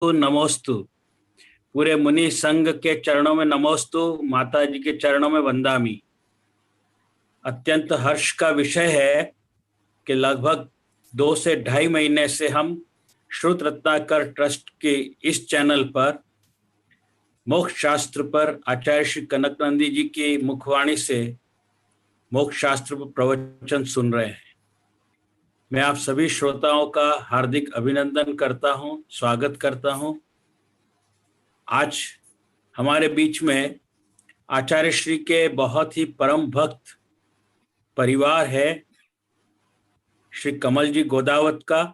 नमोस्तु। पूरे मुनि संघ के चरणों में नमोस्तु, माता जी के चरणों में वंदामि। अत्यंत हर्ष का विषय है कि लगभग 2 से ढाई महीने से हम श्रुत रत्नाकर ट्रस्ट के इस चैनल पर मोक्ष शास्त्र पर आचार्य श्री कनकनंदी जी की मुखवाणी से मोक्ष शास्त्र पर प्रवचन सुन रहे हैं। मैं आप सभी श्रोताओं का हार्दिक अभिनंदन करता हूं, स्वागत करता हूं। आज हमारे बीच में आचार्य श्री के बहुत ही परम भक्त परिवार है श्री कमल जी गोदावत का,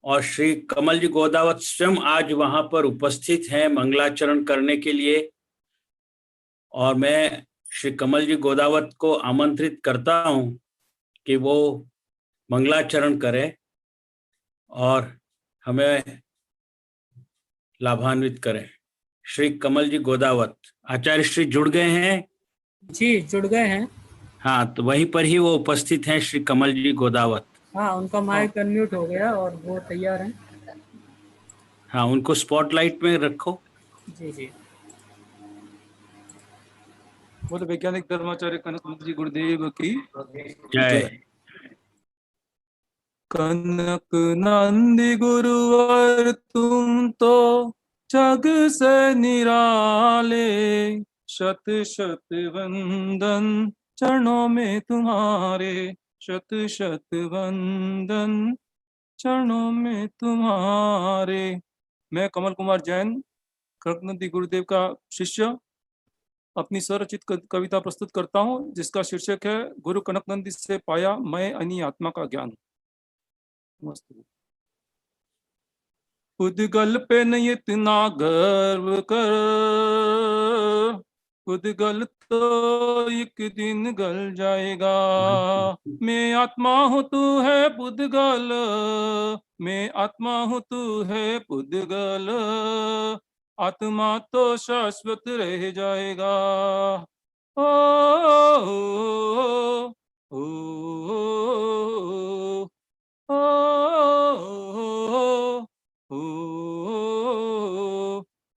और श्री कमल जी गोदावत स्वयं आज वहां पर उपस्थित हैं मंगलाचरण करने के लिए। और मैं श्री कमल जी गोदावत को आमंत्रित करता हूं कि वो मंगलाचरण करें और हमें लाभान्वित करें। श्री कमल जी गोदावत, आचार्य श्री जुड़ गए हैं? जी जुड़ गए हैं। हाँ, तो वहीं पर ही वो उपस्थित हैं श्री कमल जी गोदावत। हाँ, उनका माइक अनम्यूट हो गया और वो तैयार हैं। हाँ, उनको स्पॉटलाइट में रखो। जी जी। बोले वैज्ञानिक धर्माचार्य कनक जी गुरुदेव की जय। कनक नंदी गुरुवर तुम तो जग से निराले, शत शत वंदन चरणों में तुम्हारे, शत शत वंदन चरणों में तुम्हारे। मैं कमल कुमार जैन, कनकनंदी गुरुदेव का शिष्य, अपनी स्वरचित कविता प्रस्तुत करता हूं, जिसका शीर्षक है गुरु कनकनंदी से पाया मैं अनी आत्मा का ज्ञान। उद्गल पे न इतना गर्व कर, उद्गल तो एक दिन गल जाएगा। मैं आत्मा हूँ तू है पुद्गल, मैं आत्मा हूँ तू है पुद्गल, आत्मा तो शाश्वत रह जाएगा। ओ, ओ, ओ, ओ,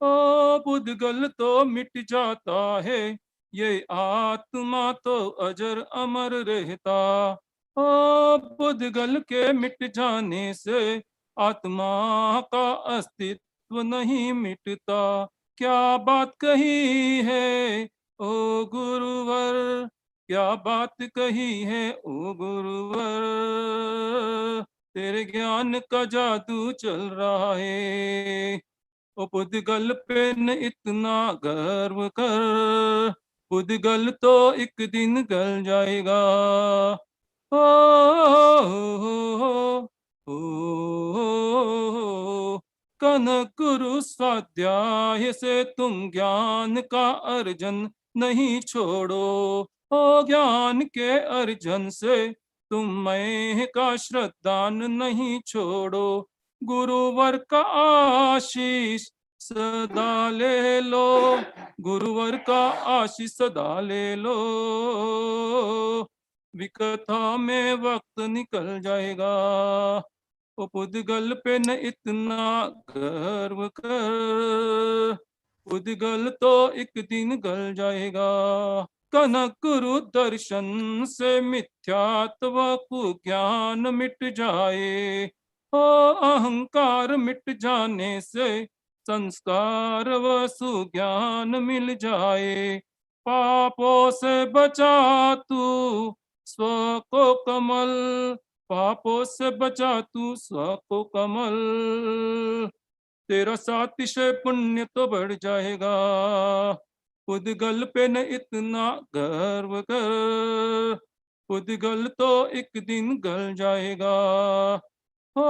ओ, पुद्गल तो मिट जाता है, ये आत्मा तो अजर अमर रहता। ओ, पुद्गल के मिट जाने से आत्मा का अस्तित्व नहीं मिटता। क्या बात कही है ओ गुरुवर, क्या बात कही है ओ गुरुवर, तेरे ज्ञान का जादू चल रहा है। ओ पुद्गल पे न इतना गर्व कर, पुद्गल तो एक दिन गल जाएगा। ओ, ओ, ओ, ओ, कनक गुरु स्वाध्याय से तुम ज्ञान का अर्जन नहीं छोड़ो, ओ ज्ञान के अर्जन से तुम मैं का श्रद्धान नहीं छोड़ो। गुरुवर का आशीष सदा ले लो, गुरुवर का आशीष सदा ले लो, विकथा में वक्त निकल जाएगा। ओ पुद्गल पे न इतना गर्व कर, पुद्गल तो एक दिन गल जाएगा। कनक गुरु दर्शन से मिथ्यात्व कुज्ञान मिट जाए, ओ अहंकार मिट जाने से संस्कार व सुज्ञान मिल जाए। पापों से बचा तू स्व को कमल, पापों से बचा तू स्व को कमल, तेरा सातिशय पुण्य तो बढ़ जाएगा। पुद्गल पे न इतना गर्व कर, पुद्गल तो एक दिन गल जाएगा। ओ,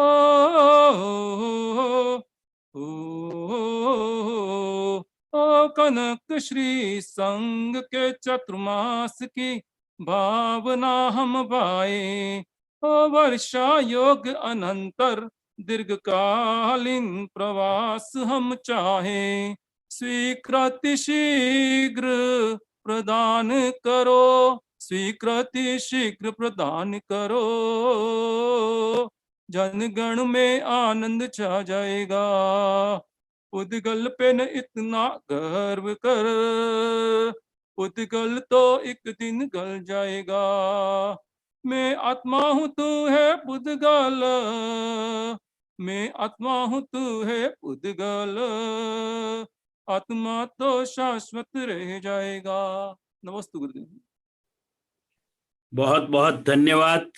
ओ कनक श्री संग के चतुर्मास की भावना हम भाए, ओ वर्षा योग अनंतर दीर्घकालीन प्रवास हम चाहे। स्वीकृति शीघ्र प्रदान करो, स्वीकृति शीघ्र प्रदान करो, जनगण में आनंद छा जाएगा। उद्गल पे न इतना गर्व कर, उद्गल तो एक दिन गल जाएगा। मैं आत्मा हूँ तू है पुद्गल, मैं आत्मा हूँ तू है पुद्गल, आत्मा तो शाश्वत रह जाएगा। नमस्ते गुरुदेव। बहुत बहुत धन्यवाद।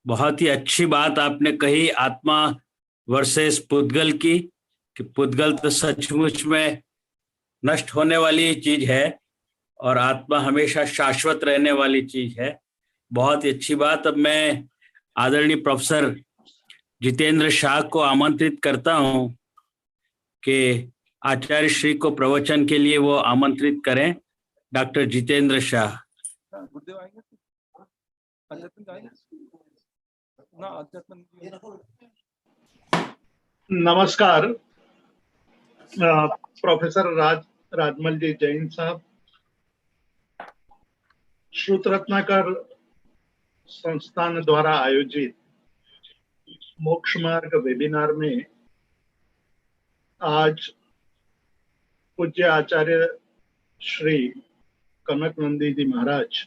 बहुत ही अच्छी बात आपने कही आत्मा वर्सेस पुद्गल की, कि पुद्गल तो सचमुच में नष्ट होने वाली चीज है और आत्मा हमेशा शाश्वत रहने वाली चीज है। बहुत ही अच्छी बात। अब मैं आदरणीय प्रोफेसर जितेंद्र शाह को आमंत्रित करता हूं कि आचार्य श्री को प्रवचन के लिए वो आमंत्रित करें। डॉक्टर जितेंद्र शाह। गुरुदेव आएंगे, अध्यात्म आएंगे ना, अध्यात्म। नमस्कार प्रोफेसर राजमल जी जैन साहब, श्रुत रत्नाकर संस्थान द्वारा आयोजित मोक्ष मार्ग वेबिनार में आज पूज्य आचार्य श्री कनक नंदी जी महाराज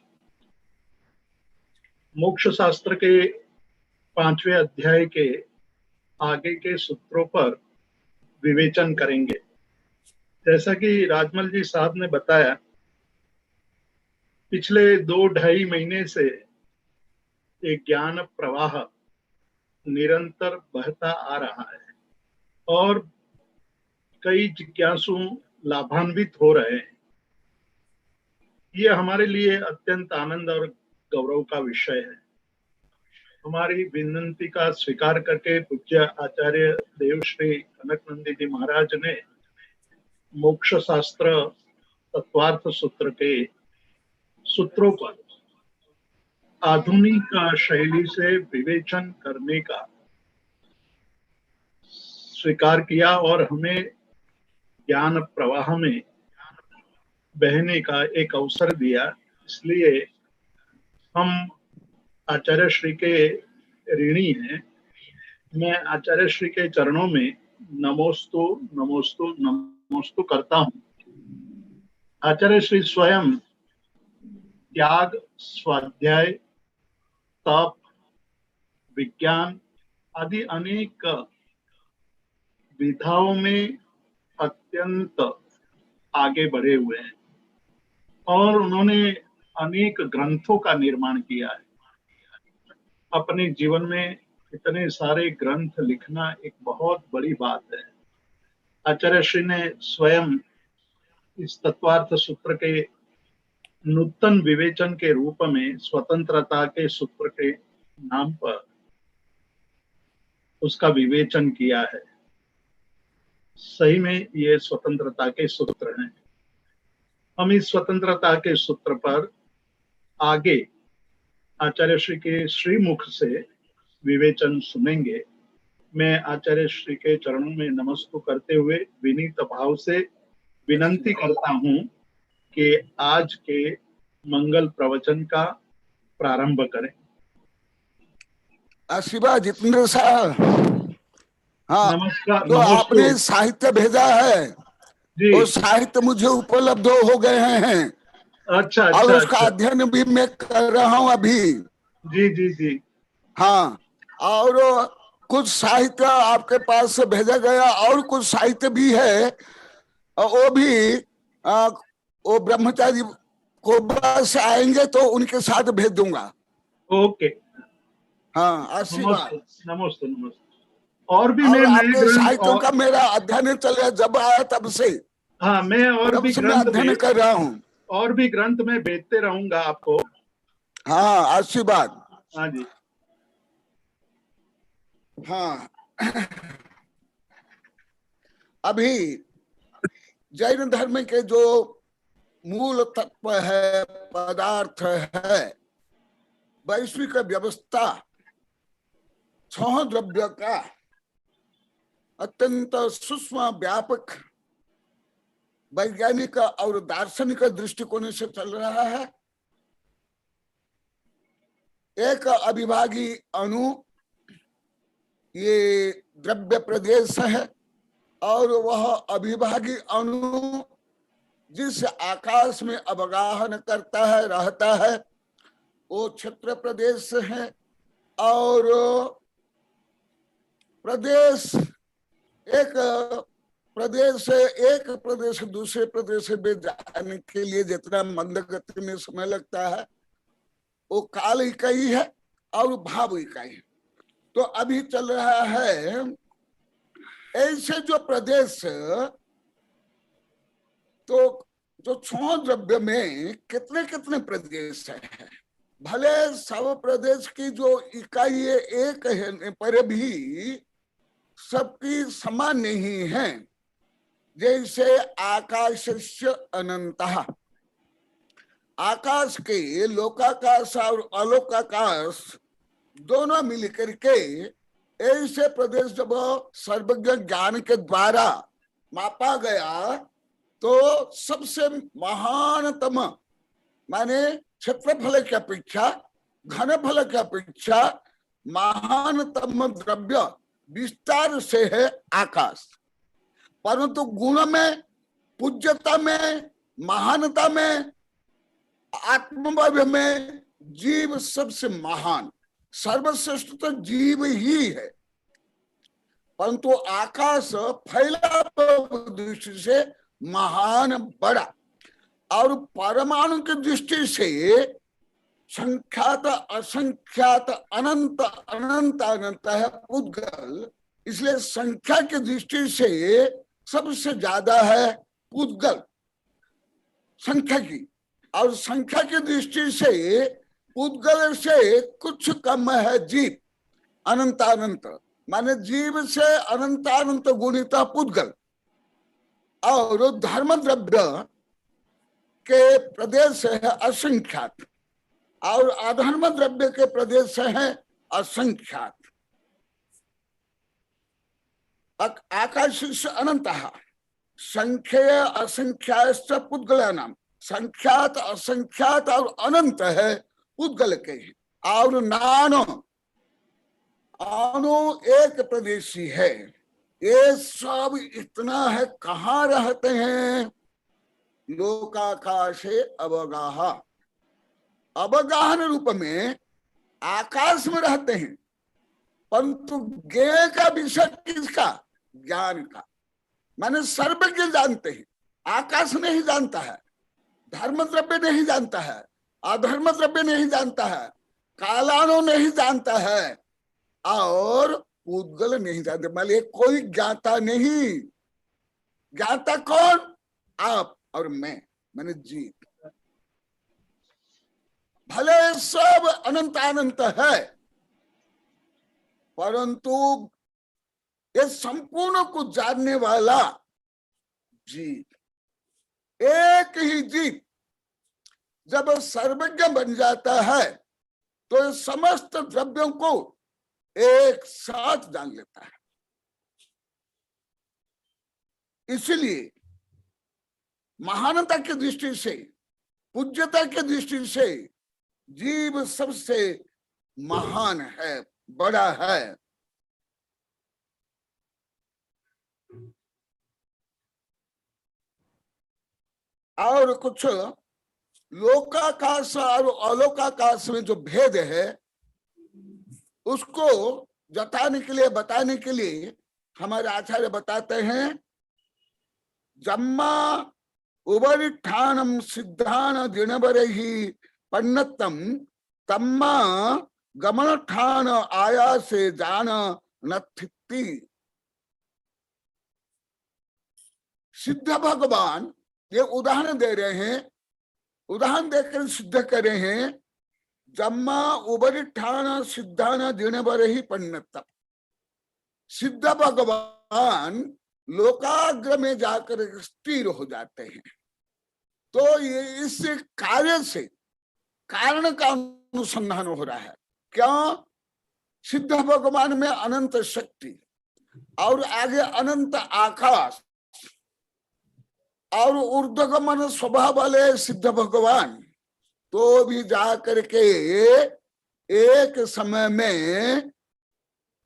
मोक्ष शास्त्र के 5वें अध्याय के आगे के सूत्रों पर विवेचन करेंगे। जैसा कि राजमल जी साहब ने बताया, पिछले 2-2.5 महीने से एक ज्ञान प्रवाह निरंतर बहता आ रहा है और कई जिज्ञासु लाभान्वित हो रहे हैं। ये हमारे लिए अत्यंत आनंद और गौरव का विषय है। हमारी विनंती का स्वीकार करके पूज्य आचार्य देवश्री कनक नंदी जी महाराज ने मोक्ष शास्त्र तत्वार्थ सूत्र के सूत्रों पर आधुनिक शैली से विवेचन करने का स्वीकार किया और हमें ज्ञान प्रवाह में बहने का एक अवसर दिया। इसलिए हम आचार्य श्री के ऋणी हैं। मैं आचार्य श्री के चरणों में नमोस्तु नमोस्तु नमोस्तु करता हूं। आचार्य श्री स्वयं त्याग, स्वाध्याय, तप, विज्ञान आदि अनेक विधाओं में अत्यंत आगे बढ़े हुए हैं और उन्होंने अनेक ग्रंथों का निर्माण किया है। अपने जीवन में इतने सारे ग्रंथ लिखना एक बहुत बड़ी बात है। आचार्य श्री ने स्वयं इस तत्वार्थ सूत्र के नूतन विवेचन के रूप में स्वतंत्रता के सूत्र के नाम पर उसका विवेचन किया है। सही में ये स्वतंत्रता के सूत्र हैं। हम इस स्वतंत्रता के सूत्र पर आगे आचार्य श्री के श्रीमुख से विवेचन सुनेंगे। मैं आचार्य श्री के चरणों में नमस्कार करते हुए विनीत भाव से विनंती करता हूं कि आज के मंगल प्रवचन का प्रारंभ करें। आशीर्वाद जितेंद्र साहब। हाँ, नमस्कार। तो आपने साहित्य भेजा है जी। वो साहित्य मुझे उपलब्ध हो गए हैं। अच्छा और अच्छा उसका अच्छा। अध्ययन भी मैं कर रहा हूँ अभी। जी जी जी। हाँ, और कुछ साहित्य आपके पास से भेजा गया और कुछ साहित्य भी है, और वो भी वो ब्रह्मचारी को बस आएंगे तो उनके साथ भेज दूंगा। ओके। हाँ, आशीर्वाद। नमस्ते नमस्ते नमस्ते। और भी मैं और नए आपके ग्रंथ साहित्यों का मेरा अध्ययन चल रहा है, जब आया तब से। हाँ, मैं और भी ग्रंथ अध्ययन कर रहा हूँ। और भी ग्रंथ में भेजते रहूंगा आपको। हाँ, आशीर्वाद। हाँ जी। हाँ, अभी जैन धर्म के जो मूल तत्व है, पदार्थ है, वैश्विक व्यवस्था, 6 द्रव्य का अत्यंत सूक्ष्म व्यापक वैज्ञानिक और दार्शनिक दृष्टिकोण से चल रहा है। एक अविभागी अणु ये द्रव्य प्रदेश है और वह अभिभागी अणु जिस आकाश में अवगाहन करता है रहता है वो क्षेत्र प्रदेश है। और प्रदेश एक प्रदेश दूसरे प्रदेश में जाने के लिए जितना मंद गति में समय लगता है वो काल इकाई है और भाव इकाई है। तो अभी चल रहा है ऐसे जो प्रदेश, तो जो 6 द्रव्य में कितने कितने प्रदेश है, भले सब प्रदेश की जो इकाई एक है पर भी सबकी समान नहीं है। जैसे आकाशस्य अनंतः, आकाश के लोकाकाश और अलोकाकाश दोनों मिलकर के ऐसे प्रदेश जब सर्वज्ञ ज्ञान के द्वारा मापा गया तो सबसे महानतम माने क्षेत्रफल की अपेक्षा घनफल की अपेक्षा महानतम द्रव्य विस्तार से है आकाश। परंतु गुण में, पूज्यता में, महानता में, आत्मभाव में जीव सबसे महान, सर्वश्रेष्ठ तो जीव ही है। परंतु आकाश फैला दृष्टि से महान बड़ा और परमाणु की दृष्टि से संख्यात असंख्यात अनंत अनंत अनंत है पुद्गल। इसलिए संख्या की दृष्टि से सबसे ज्यादा है पुद्गल संख्या की, और संख्या की दृष्टि से पुद्गल से कुछ कम है जीव। अनंत अनंत माने जीव से अनंत अनंत गुणित पुद्गल। और धर्म द्रव्य के प्रदेश है असंख्यात और अधर्म द्रव्य के प्रदेश है असंख्यात। आकाश से अनंत संख्य असंख्यात पुद्गल नाम, संख्यात असंख्यात और अनंत है पुद्गल के। और नानो अणु एक प्रदेशी है। ये सब इतना है, कहाँ रहते हैं? लोकाकाशे अवगाह, अवगाहन रूप में आकाश में रहते हैं। परंतु ज्ञेय का विषय किसका? ज्ञान का। माने सर्वज्ञ जानते हैं, आकाश नहीं जानता है, धर्म द्रव्य नहीं जानता है, अधर्म द्रव्य नहीं जानता है, कालाणु नहीं जानता है और पुद्गल नहीं जानते। माने कोई ज्ञाता नहीं। ज्ञाता कौन? आप और मैं, माने जीव। भले सब अनंत अनंत है परंतु ये संपूर्ण को जानने वाला जीव, एक ही जीव जब सर्वज्ञ बन जाता है तो समस्त द्रव्यों को एक साथ जान लेता है। इसलिए महानता की दृष्टि से, पूज्यता की दृष्टि से जीव सबसे महान है, बड़ा है। और कुछ लोकाकाश और अलोकाकाश में जो भेद है उसको जताने के लिए, बताने के लिए हमारे आचार्य बताते हैं, जम्मा उबरिठानम सिद्धान दिनबरहि पन्नतम तम्मा गमनठान आया से जान नथिति। सिद्ध भगवान ये उदाहरण दे रहे हैं, उदाहरण देकर सिद्ध कर रहे हैं। जम्मा उबरिठान सिद्धान दिनबरहि पन्नतम, सिद्ध भगवान लोकाग्र में जाकर स्थिर हो जाते हैं। तो ये इस कार्य से कारण का अनुसंधान हो रहा है। क्यों? सिद्ध भगवान में अनंत शक्ति और आगे अनंत आकाश और ऊर्ध्वगमन स्वभाव वाले सिद्ध भगवान तो भी जा करके एक समय में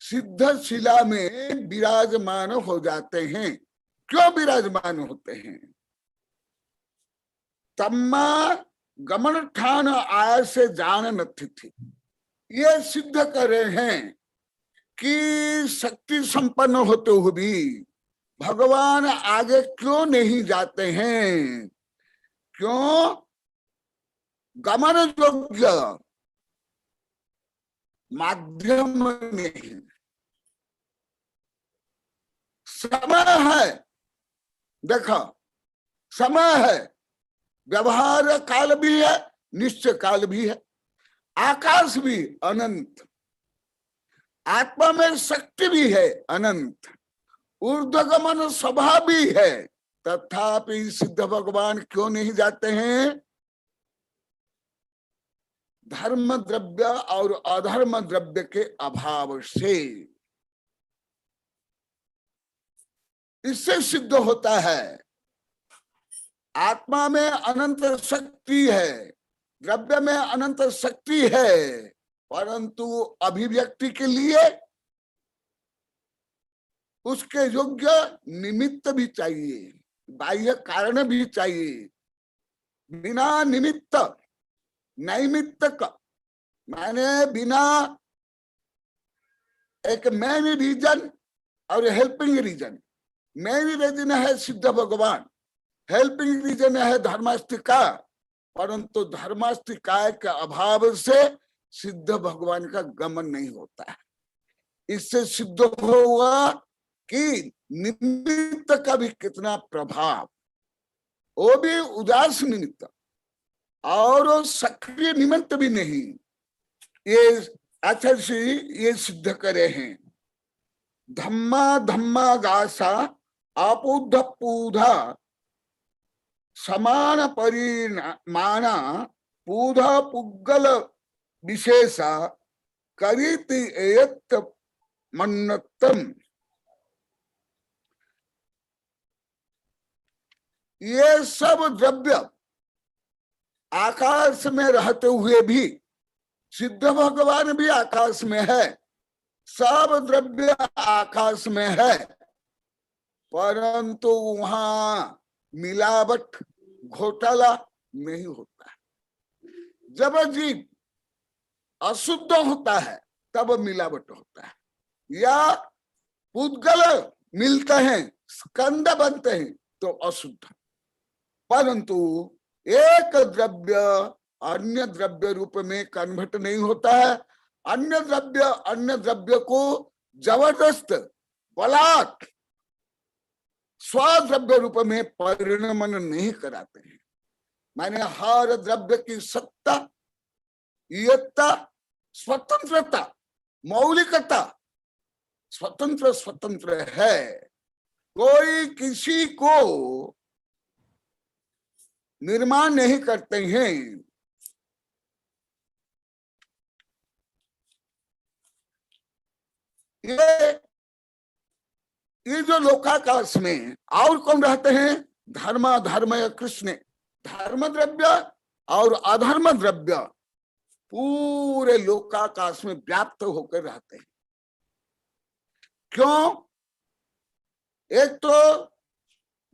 सिद्ध शिला में विराजमान हो जाते हैं। क्यों विराजमान होते हैं? तम्मा गमन ठान आय से जान नथी थी। ये सिद्ध कर रहे हैं कि शक्ति संपन्न होते हुए भी भगवान आगे क्यों नहीं जाते हैं? क्यों? गमन योग्य माध्यम नहीं। समय है, देखो समय है, व्यवहार काल भी है, निश्चय काल भी है, आकाश भी अनंत, आत्मा में शक्ति भी है अनंत, ऊर्ध्वगमन स्वभाव भी है, तथापि सिद्ध भगवान क्यों नहीं जाते हैं? धर्म द्रव्य और अधर्म द्रव्य के अभाव से। इससे सिद्ध होता है आत्मा में अनंत शक्ति है, द्रव्य में अनंत शक्ति है, परंतु अभिव्यक्ति के लिए उसके योग्य निमित्त भी चाहिए, बाह्य कारण भी चाहिए। बिना निमित्त, नैमित्तक माने बिना एक मेन रीजन और हेल्पिंग रीजन। मेन रीजन है सिद्ध भगवान, हेल्पिंग रीजन है धर्मास्तिका, परंतु धर्मास्तिका के अभाव से सिद्ध भगवान का गमन नहीं होता है। इससे सिद्ध होगा कि निमित्त का भी कितना प्रभाव, वो भी उदास निमित्त और सक्रिय निमित्त भी नहीं। ये आचार्य श्री ये सिद्ध करे हैं। धम्मा धम्मा गासा आपुध पूधा समान परिमाणा पूधा पुग्गल विशेष करीति एयत्त मन्नतम। ये सब द्रव्य आकाश में रहते हुए भी, सिद्ध भगवान भी आकाश में है, सब द्रव्य आकाश में है, परंतु वहां मिलावट घोटाला नहीं होता है। जब जीव अशुद्ध होता है तब मिलावट होता है, या पुद्गल मिलते हैं, स्कंद बनते हैं तो अशुद्ध। परंतु एक द्रव्य अन्य द्रव्य रूप में कन्वर्ट नहीं होता है। अन्य द्रव्य को जबरदस्त बलात् स्वद्रव्य रूप में परिणमन नहीं कराते हैं। माने हर द्रव्य की सत्ता, यत्ता, स्वतंत्रता, मौलिकता स्वतंत्र है। कोई किसी को निर्माण नहीं करते हैं। ये जो लोकाकाश में और कौन रहते हैं? धर्म कृष्ण, धर्म द्रव्य और अधर्म द्रव्य पूरे लोकाकाश में व्याप्त होकर रहते हैं। क्यों? एक तो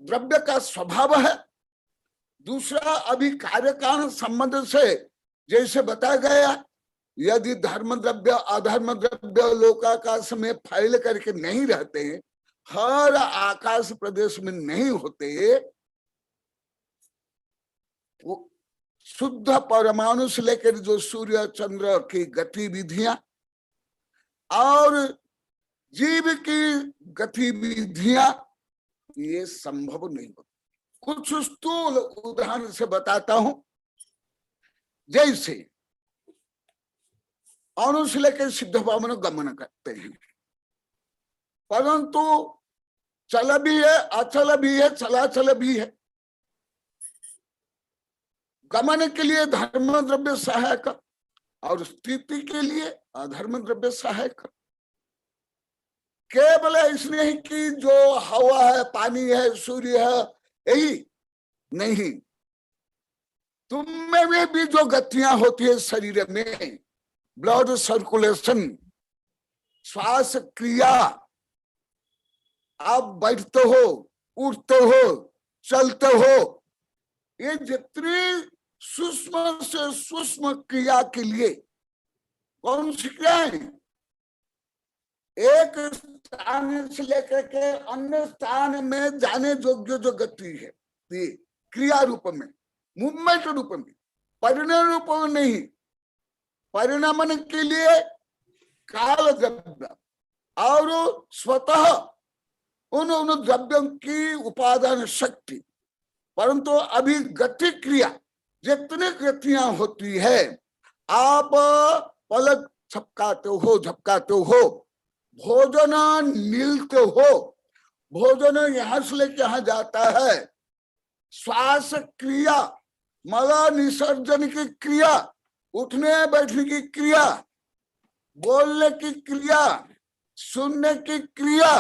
द्रव्य का स्वभाव है, दूसरा अभी कार्य कारण संबंध से जैसे बताया गया, यदि धर्म द्रव्य अधर्म द्रव्य लोकाकाश में फैल करके नहीं रहते, हर आकाश प्रदेश में नहीं होते, शुद्ध परमाणु से लेकर जो सूर्य चंद्र की गतिविधियां और जीव की गतिविधियां, ये संभव नहीं होता। कुछ स्थूल उदाहरण से बताता हूं। जैसे अणु से लेकर सिद्ध भाव में गमन करते हैं, परंतु चल भी है, अचल भी है, चलाचल भी है। गमन के लिए धर्म द्रव्य सहायक और स्थिति के लिए अधर्म द्रव्य सहायक। केवल इसलिए कि जो हवा है, पानी है, सूर्य है, यही नहीं, तुम में भी जो गतियां होती है शरीर में, ब्लड सर्कुलेशन, श्वास क्रिया, आप बैठते हो, उठते हो, चलते हो, ये जितनी सूक्ष्म से सूक्ष्म क्रिया के लिए कौन सी क्रिया है? एक स्थान से लेकर के अन्य स्थान में जाने योग्य जो गति है, ये क्रिया रूप में, मूवमेंट रूप में, परिणाम रूप में नहीं। परिणामन के लिए काल द्रव्य और स्वतः उन द्रव्यों की उपादान शक्ति, परंतु अभी गति क्रिया जितनी गतियां होती है, आप पलक झपकाते हो, भोजन नीलते हो, भोजन यहां से लेके यहां जाता है, श्वास क्रिया, मल निसर्जन की क्रिया, उठने बैठने की क्रिया, बोलने की क्रिया, सुनने की क्रिया,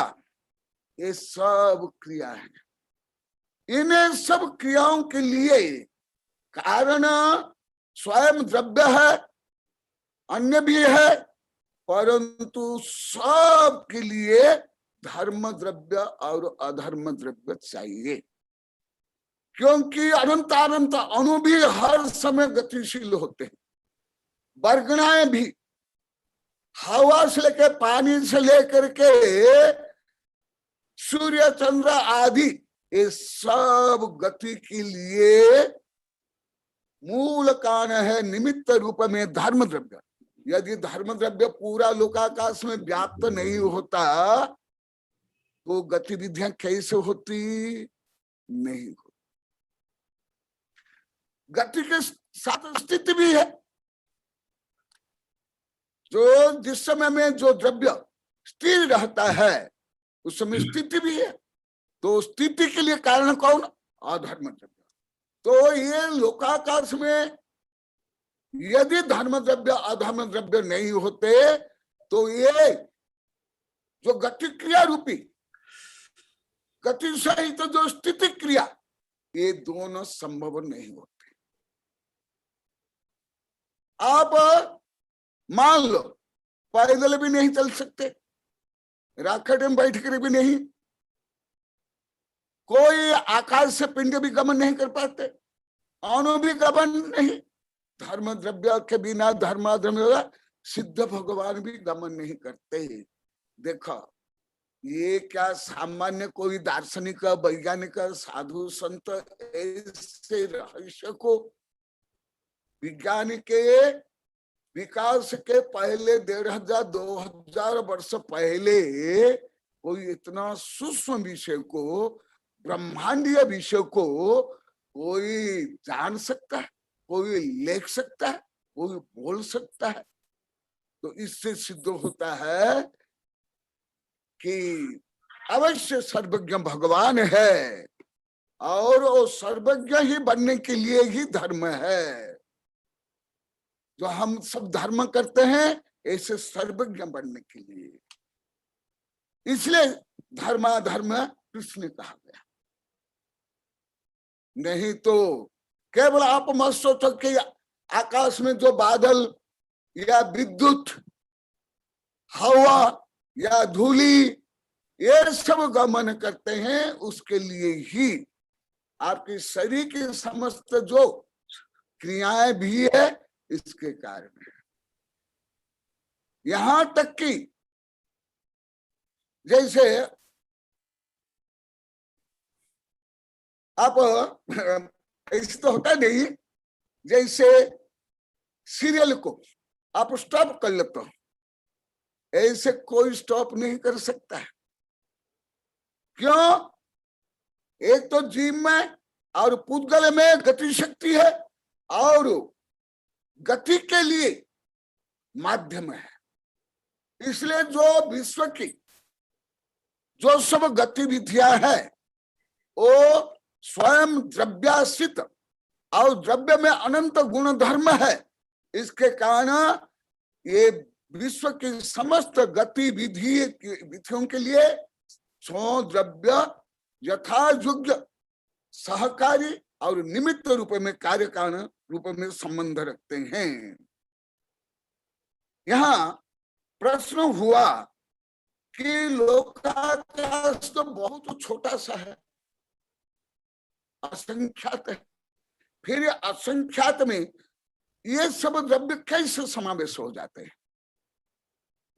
ये सब क्रिया है। इन्हें सब क्रियाओं के लिए कारण स्वयं द्रव्य है, अन्य भी है, परंतु सब के लिए धर्म द्रव्य और अधर्म द्रव्य चाहिए, क्योंकि अनंत अनंत अणु भी हर समय गतिशील होते हैं, वर्गणाएं भी, हवा से लेकर पानी से लेकर के सूर्य चंद्र आदि, ये सब गति के लिए मूल कारण है, निमित्त रूप में धर्म द्रव्य। यदि धर्म द्रव्य पूरा लोकाकाश में व्याप्त नहीं होता तो गतिविधियां कैसे होती? नहीं होती। गति के साथ स्थिति भी है, जो जिस समय में जो द्रव्य स्थिर रहता है उस समय स्थिति भी है, तो स्थिति के लिए कारण कौन? अधर्म द्रव्य। तो ये लोकाकाश में यदि धर्म द्रव्य अधर्म द्रव्य नहीं होते तो ये जो गति क्रिया रूपी, गति सहित जो स्थिति क्रिया, ये दोनों संभव नहीं होते। आप मान लो पैदल भी नहीं चल सकते, राकेट में बैठ कर भी नहीं, कोई आकाश से पिंड भी गमन नहीं कर पाते, अणु भी गमन नहीं, धर्म द्रव्य के बिना धर्माधर्म सिद्ध भगवान भी गमन नहीं करते। देखो ये क्या सामान्य कोई दार्शनिक वैज्ञानिक साधु संत ऐसे रहस्य को विज्ञान के विकास के पहले 1500-2000 वर्ष पहले कोई इतना सूक्ष्म विषय को, ब्रह्मांडीय विषय को कोई जान सकता है, कोई लिख सकता है, कोई बोल सकता है? तो इससे सिद्ध होता है कि अवश्य सर्वज्ञ भगवान है, और वो सर्वज्ञ ही बनने के लिए ही धर्म है। जो हम सब धर्म करते हैं ऐसे सर्वज्ञ बनने के लिए, इसलिए धर्माधर्म कृष्ण कहा गया। नहीं तो केवल आप मत सोचो कि आकाश में जो बादल या विद्युत, हवा या धूली ये सब गमन करते हैं, उसके लिए ही आपके शरीर की समस्त जो क्रियाएं भी है इसके कारण है। यहां तक कि जैसे आप ऐसे तो होता नहीं, जैसे सीरियल को आप स्टॉप कर लेते हो, ऐसे कोई स्टॉप नहीं कर सकता है। क्यों? एक तो जीव में और पुद्गल में गति शक्ति है, और गति के लिए माध्यम है। इसलिए जो विश्व की जो सब गतिविधियां है वो स्वयं द्रव्याश्रित और द्रव्य में अनंत गुण धर्म है। इसके कारण ये विश्व की समस्त गतिविधियों के लिए सो द्रव्य यथायोग्य सहकारी और निमित्त रूप में कार्य कारण रूप में संबंध रखते हैं। यहाँ प्रश्न हुआ कि लोकाकाश तो बहुत छोटा सा है, असंख्यात है। फिर ये असंख्यात में ये सब द्रव्य कैसे समावेश हो जाते हैं?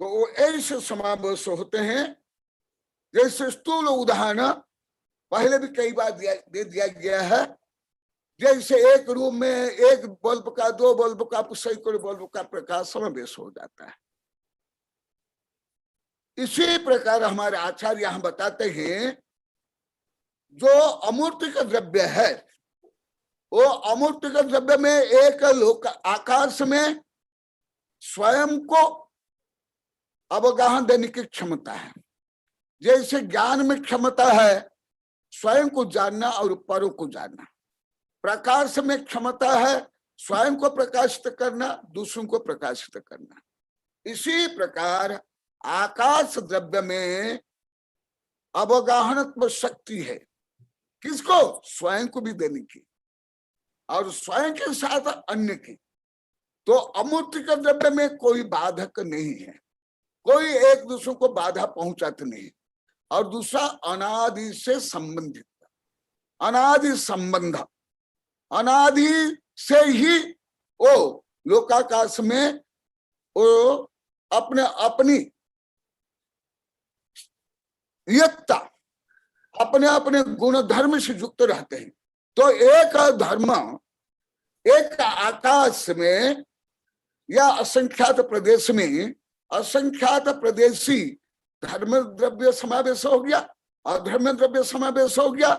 तो वो ऐसे समावेश होते हैं जैसे स्थूल उदाहरण पहले भी कई बार दे दिया गया है। जैसे एक रूम में एक बल्ब का, दो बल्ब का, सैकड़ों बल्ब का प्रकाश समावेश हो जाता है। इसी प्रकार हमारे आचार्य यहां बताते हैं जो अमूर्तिक द्रव्य है, वो अमूर्तिक द्रव्य में एक लोक आकाश में स्वयं को अवगाहन देने की क्षमता है। जैसे ज्ञान में क्षमता है स्वयं को जानना और परों को जानना, प्रकाश में क्षमता है स्वयं को प्रकाशित करना, दूसरों को प्रकाशित करना। इसी प्रकार आकाश द्रव्य में अवगाहनत्व शक्ति है, किसको? स्वयं को भी देने की और स्वयं के साथ अन्य की। तो अमूर्तिक द्रव्य में कोई बाधक नहीं है, कोई एक दूसरे को बाधा पहुंचाते नहीं। और दूसरा अनादि से संबंधित, अनादि संबंध, अनादि से ही वो लोकाकाश में वो अपने अपनी यत्ता, अपने अपने गुण धर्म से युक्त रहते हैं। तो एक धर्म एक आकाश में या असंख्यात प्रदेश में असंख्यात प्रदेशी धर्म द्रव्य समावेश हो गया, अधर्म द्रव्य समावेश हो गया,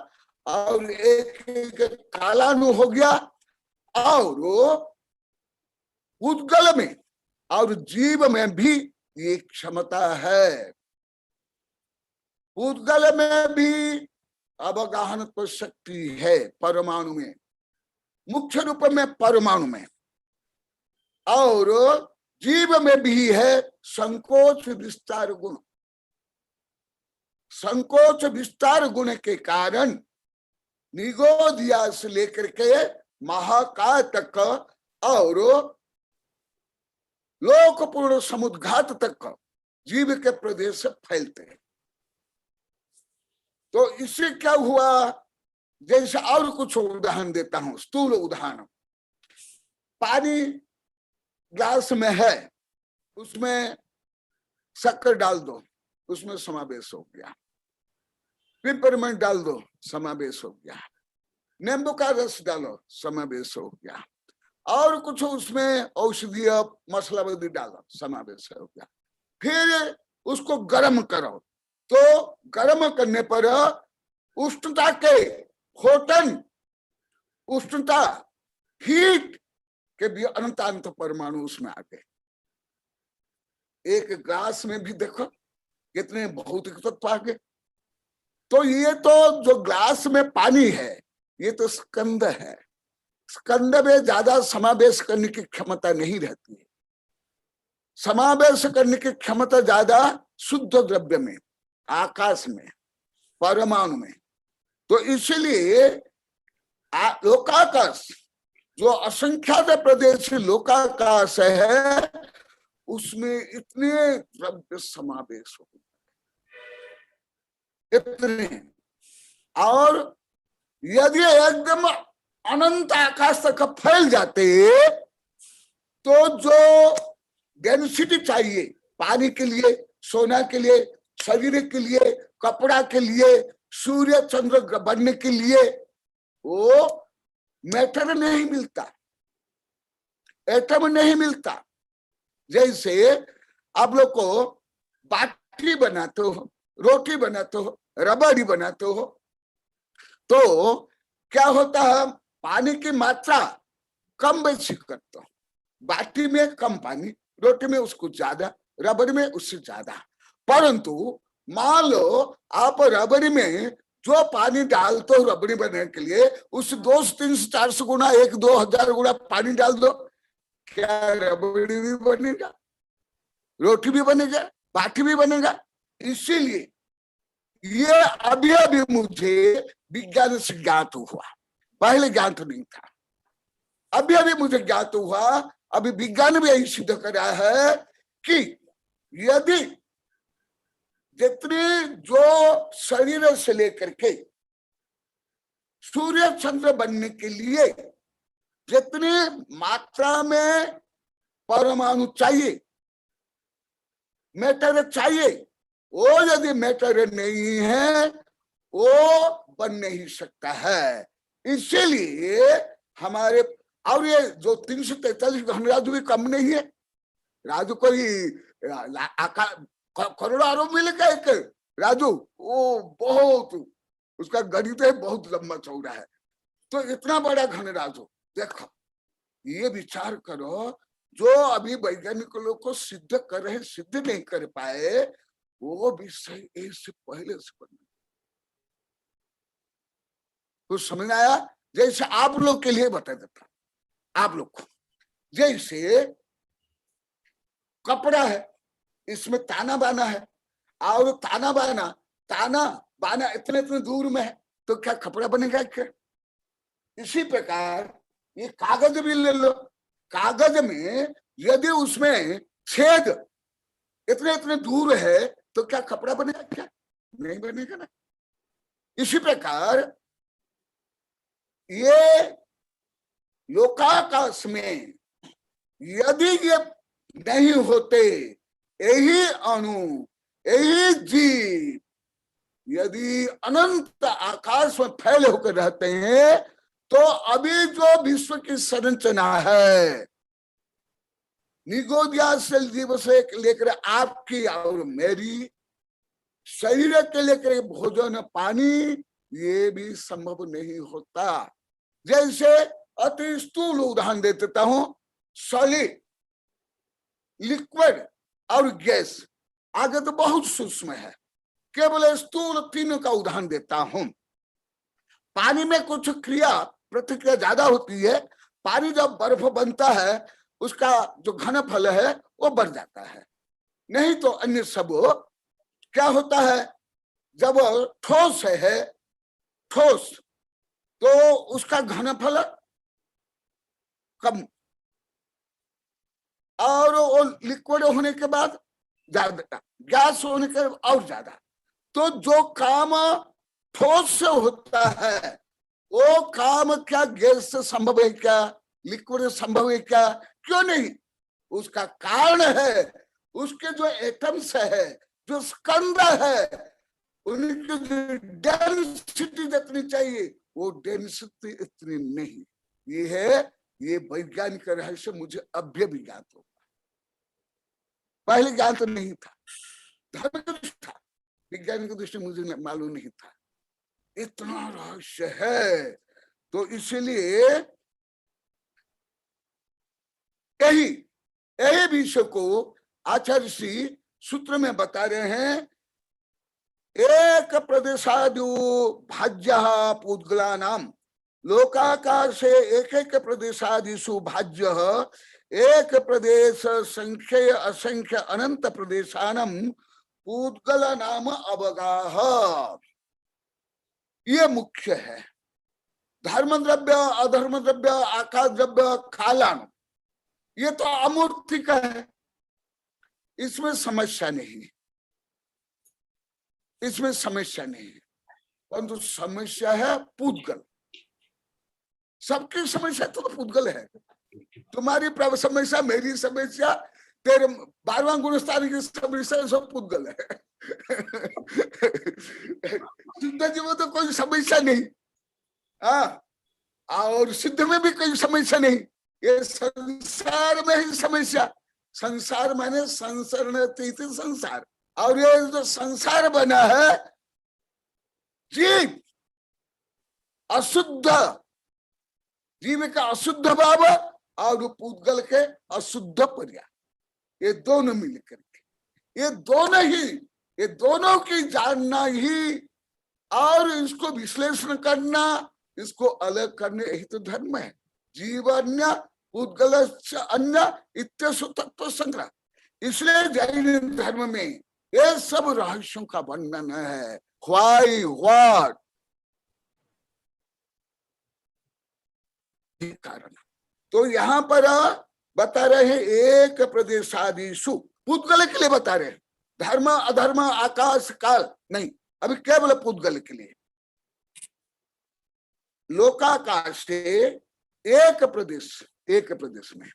और एक कालानु हो गया। और उद्गल में और जीव में भी ये क्षमता है। उद्गल में भी अवगाहन शक्ति है, परमाणु में, मुख्य रूप में परमाणु में। और जीव में भी है संकोच विस्तार गुण। संकोच विस्तार गुण के कारण निगोदिया से लेकर के महाकाय तक और लोकपूर्ण समुद्घात तक जीव के प्रदेश फैलते हैं। तो इससे क्या हुआ? जैसे और कुछ उदाहरण देता हूं, स्थूल उदाहरण। पानी ग्लास में है, उसमें शक्कर डाल दो, उसमें समावेश हो गया। पिपरमेंट डाल दो, समावेश हो गया। नींबू का रस डालो, समावेश हो गया। और कुछ उसमें औषधीय मसला वगैरह डालो, समावेश हो गया। फिर उसको गर्म करो, तो गर्म करने पर उष्णता के फोटन, उष्णता हीट के भी अनंत परमाणु उसमें आ गए। एक ग्लास में भी देखो कितने भौतिक तत्व आ गए। तो ये तो जो ग्लास में पानी है ये तो स्कंद है। स्कंद में ज्यादा समावेश करने की क्षमता नहीं रहती है। समावेश करने की क्षमता ज्यादा शुद्ध द्रव्य में, आकाश में, परमाणु में। तो इसलिए लोकाकाश जो असंख्यात प्रदेश लोकाकाश है उसमें इतने द्रव्य समावेश हो, इतने। और यदि एकदम अनंत आकाश तक फैल जाते तो जो डेंसिटी चाहिए पानी के लिए, सोना के लिए, शरीर के लिए, कपड़ा के लिए, सूर्य चंद्र बनने के लिए, वो मैटर नहीं मिलता, एटम नहीं मिलता। जैसे आप लोग को बाटी बनाते हो, रोटी बनाते हो, रबड़ी बनाते हो, तो क्या होता है? पानी की मात्रा कम बेसी करते हो। बाटी में कम पानी, रोटी में उसको ज्यादा, रबड़ी में उससे ज्यादा। परंतु मान लो आप रबड़ी में जो पानी डालते हो रबड़ी बनाने के लिए, उस 200, 300, 400 गुना, 1, 2 हजार गुना पानी डाल दो, क्या रबड़ी भी बनेगा, रोटी भी बनेगा, बाटी भी बनेगा। इसीलिए ये अभी अभी मुझे विज्ञान से ज्ञात हुआ, पहले ज्ञात नहीं था, अभी अभी मुझे ज्ञात हुआ। अभी विज्ञान भी यही सिद्ध कर रहा है कि यदि जितनी जो शरीर से लेकर के सूर्य चंद्र बनने के लिए जितनी मात्रा में परमाणु चाहिए, मैटर चाहिए, वो यदि मैटर नहीं है वो बन नहीं सकता है। इसीलिए हमारे, और ये जो 343 घन राजू भी कम नहीं है। राजू कोई करोड़ों अरब मिल का एक राजू, वो बहुत, उसका गणित है बहुत लंबा चौड़ा है। तो इतना बड़ा घन राजू देखो, ये विचार करो, जो अभी वैज्ञानिक लोग को सिद्ध कर रहे, सिद्ध नहीं कर पाए, वो भी सही इससे पहले से बन। कुछ समझ आया? जैसे आप लोग के लिए बता देता, आप लोग को जैसे कपड़ा है, इसमें ताना बाना है, और ताना बाना इतने इतने दूर में है, तो क्या कपड़ा बनेगा क्या? इसी प्रकार ये कागज भी ले लो, कागज में यदि उसमें छेद इतने इतने दूर है तो क्या कपड़ा बनेगा क्या? नहीं बनेगा ना। इसी प्रकार ये लोकाकाश में यदि ये नहीं होते, यही अणु, यही जीव यदि अनंत आकाश में फैले होकर रहते हैं, तो अभी जो विश्व की संरचना है, निगोदिया से जीव से लेकर आपकी और मेरी शरीर के लेकर भोजन पानी, ये भी संभव नहीं होता। जैसे अति स्थूल उदाहरण दे देता हूं, सॉलिड, लिक्विड और गैस, आगे तो बहुत सूक्ष्म है, केवल स्थूल तीनों का उदाहरण देता हूं। पानी में कुछ क्रिया प्रतिक्रिया ज्यादा होती है। पानी जब बर्फ बनता है, उसका जो घनफल है वो बढ़ जाता है। नहीं तो अन्य सब क्या होता है, जब ठोस है, ठोस, तो उसका घनफल कम, और वो लिक्विड होने के बाद ज्यादा, गैस होने के और ज्यादा। तो जो काम ठोस से होता है, वो काम क्या गैस से संभव है क्या? लिक्विड संभव है क्या? क्यों नहीं? उसका कारण है उसके जो एटम्स है, जो स्कंद है, उनकी जो डेंसिटी जितनी चाहिए वो डेंसिटी इतनी नहीं। ये है, ये वैज्ञानिक रहस्य मुझे अभी भी ज्ञात होगा, पहले ज्ञात तो नहीं था। धर्म की दृष्टि था, विज्ञान की दृष्टि मुझे मालूम नहीं था। इतना रहस्य है। तो इसलिए यही विषय को आचार्य श्री सूत्र में बता रहे हैं। एक प्रदेशादि भाज्य पूद्गला नाम लोकाकाशे एक प्रदेशादिषु भाज्य एक प्रदेश संख्य असंख्य अनंत प्रदेशानम पूद्गल नाम अवगाह। ये मुख्य है। धर्म द्रव्य, अधर्म द्रव्य, आकाश द्रव्य, कालान, ये तो अमूर्तिक है, इसमें समस्या नहीं, इसमें समस्या नहीं है। परंतु समस्या है पूद्गल। सबकी समस्या तो पूद्गल है। तुम्हारी समस्या, मेरी समस्या, तेरे 12वां गुणस्थान की समस्या, सब पूद्गल है। सिद्ध जी में तो कोई समस्या नहीं, हाँ, और सिद्ध में भी कोई समस्या नहीं। ये संसार में ही समस्या। संसार माने संसरणतीत संसार, और ये जो संसार बना है, जीव अशुद्ध, जीव का अशुद्ध भाव और पूद्गल के अशुद्ध पर्याय, ये दोनों मिलकर के, ये दोनों की जानना ही और इसको विश्लेषण करना, इसको अलग करने, यही तो धर्म है। जीवन्य पूद्गल अन्य इत्यसु तत्व संग्रह। इसलिए जैन धर्म में ये सब रहस्यों का वर्णन है। व्हाई, व्हाट, कारण। तो यहाँ पर बता रहे हैं एक प्रदेशादिषु, पूद्गल के लिए बता रहे हैं, धर्म अधर्म आकाश काल नहीं, अभी केवल पुद्गल के लिए। लोकाकाश से एक प्रदेश में,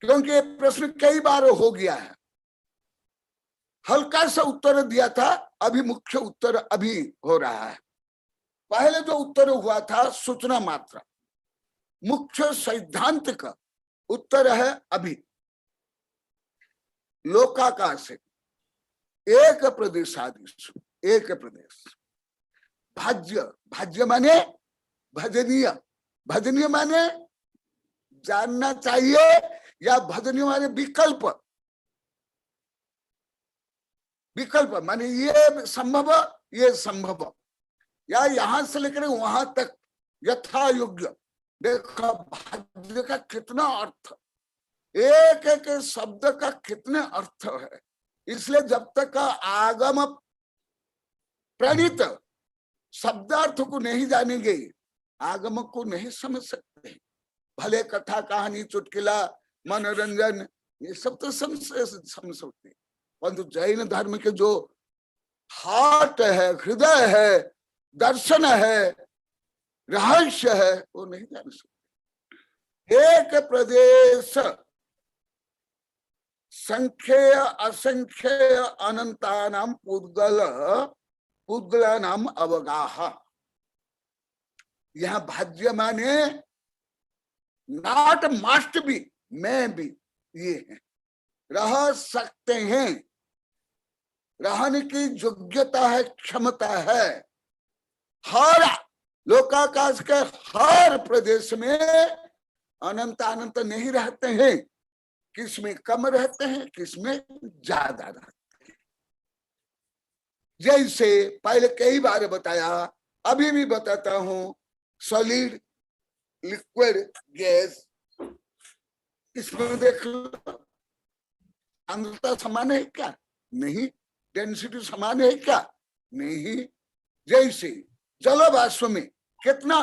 क्योंकि प्रश्न कई बार हो गया है, हल्का सा उत्तर दिया था, अभी मुख्य उत्तर अभी हो रहा है। पहले जो उत्तर हुआ था सूचना मात्र, मुख्य सैद्धांतिक उत्तर है अभी। लोकाकाश से एक प्रदेश आदिश, एक प्रदेश। भाज्य, भाज्य माने भजनीय, भजनीय माने जानना चाहिए, या भजनीय माने विकल्प, विकल्प माने ये संभव, ये संभव, या यहां से लेकर वहां तक यथा योग्य। देखो भाग्य का कितना अर्थ, एक एक शब्द का कितने अर्थ है। इसलिए जब तक आगम प्रणीत शब्दार्थ को नहीं जानेंगे, आगम को नहीं समझ सकते। भले कथा कहानी चुटकिला मनोरंजन ये सब तो समझ सकते, परंतु जैन धर्म के जो हार्ट है, हृदय है, दर्शन है, रहस्य है, वो नहीं जान सकते। एक प्रदेश संख्येय असंख्येय अनंतानाम पुद्गलानाम अवगाह। यह भाज्य माने नॉट मस्ट बी, मैं भी, ये है रह सकते हैं, रहने की योग्यता है, क्षमता है। हर लोकाकाश के हर प्रदेश में अनंत अनंत नहीं रहते हैं, किसमें कम रहते हैं, किसमें ज्यादा रहते हैं। जैसे पहले कई बार बताया, अभी भी बताता हूं, सॉलिड, लिक्विड, गैस, इसमें देख लो सांद्रता समान है क्या? नहीं। डेंसिटी समान है क्या? नहीं। जैसे जलवाष्प में कितना,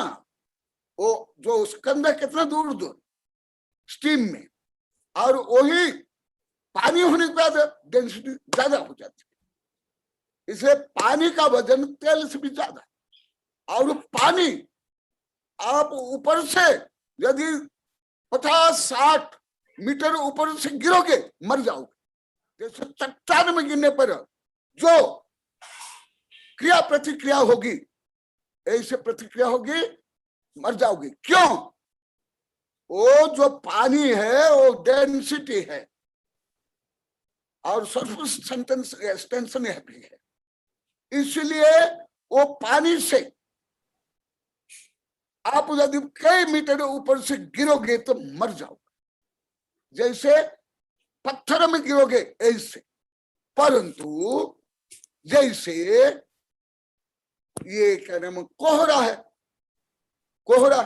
वो जो स्कंद कितना दूर दूर स्टीम में, और वही पानी होने के बाद डेंसिटी ज्यादा हो जाती है। इसलिए पानी का वजन तेल से भी ज्यादा, और पानी आप ऊपर से यदि 50-60 मीटर ऊपर से गिरोगे मर जाओगे। जैसे चट्टान में गिरने पर जो क्रिया प्रतिक्रिया होगी, ऐसे प्रतिक्रिया होगी, मर जाओगे। क्यों? वो जो पानी है वो डेंसिटी है, और सरफेस टेंशन भी है, इसलिए वो पानी से आप यदि कई मीटर ऊपर से गिरोगे तो मर जाओगे। जैसे पत्थर में गिरोगे ऐसे। परंतु जैसे ये क्या नाम, कोहरा है, कोहरा,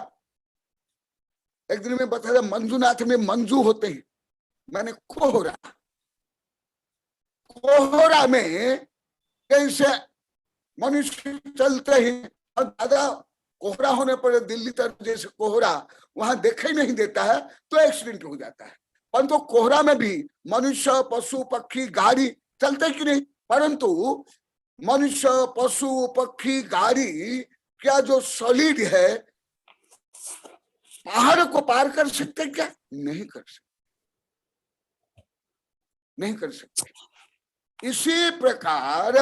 एक दिन में बताया मंजूनाथ में मंजू होते हैं, मैंने कोहरा, कोहरा में कैसे मनुष्य चलते हैं, और ज्यादा कोहरा होने पर दिल्ली तरफ जैसे कोहरा वहां दिखाई नहीं देता है तो एक्सीडेंट हो जाता है। परंतु कोहरा में भी मनुष्य, पशु, पक्षी, गाड़ी चलते कि नहीं? परंतु मनुष्य, पशु, पक्षी, गाड़ी क्या जो सॉलिड है, पहाड़ को पार कर सकते क्या? नहीं कर सकते, नहीं कर सकते। इसी प्रकार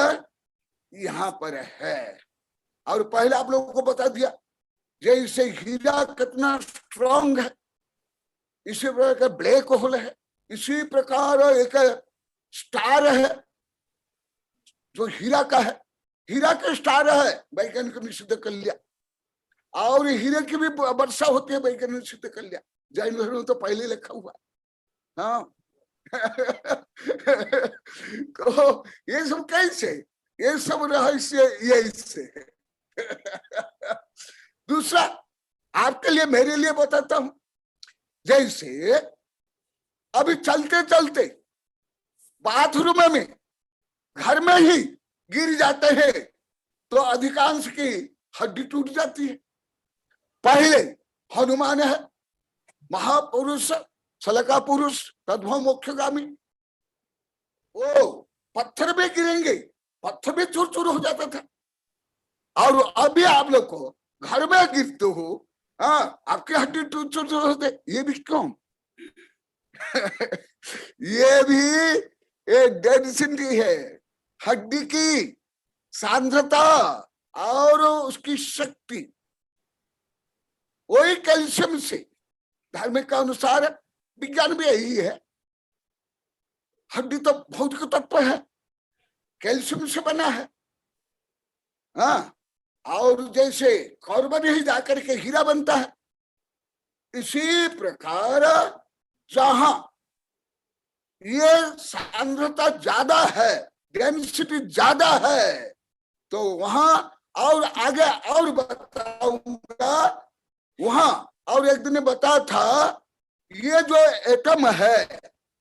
यहां पर है। और पहले आप लोगों को बता दिया, जैसे हीरा कितना स्ट्रॉन्ग है, इसी प्रकार ब्लैक होल है, इसी प्रकार एक स्टार है जो हीरा का है, हीरा का स्टार है, वैज्ञानिक ने सिद्ध कर लिया। और हीरे की भी वर्षा होती है, वैज्ञानिक ने सिद्ध कर लिया। जैन धर्म में तो पहले लिखा हुआ। हाँ तो ये सब कैसे, ये सब रहस्य ये इससे है। दूसरा आपके लिए, मेरे लिए बताता हूं। जैसे अभी चलते चलते बाथरूम में, घर में ही गिर जाते हैं तो अधिकांश की हड्डी टूट जाती है। पहले हनुमान है, महापुरुष, सलका पुरुष, तद्भव मोक्षगामी, वो पत्थर में गिरेंगे, पत्थर में चूर चूर हो जाता था। और अभी आप लोग को घर में गिरते हो, हाँ, आपकी हड्डी चूर चूर होते, ये भी क्यों? ये भी एक डेंसिटी है, हड्डी की सांद्रता और उसकी शक्ति, वही कैल्शियम से, धार्मिक के अनुसार विज्ञान भी यही है। हड्डी तो भौतिक तत्व है, कैल्शियम से बना है। हाँ, और जैसे कार्बन ही जाकर के हीरा बनता है, इसी प्रकार जहां ये सांद्रता ज्यादा है, डेंसिटी ज्यादा है, तो वहां और आगे और बताऊंगा वहां। और एक दिन बताया था, ये जो एटम है,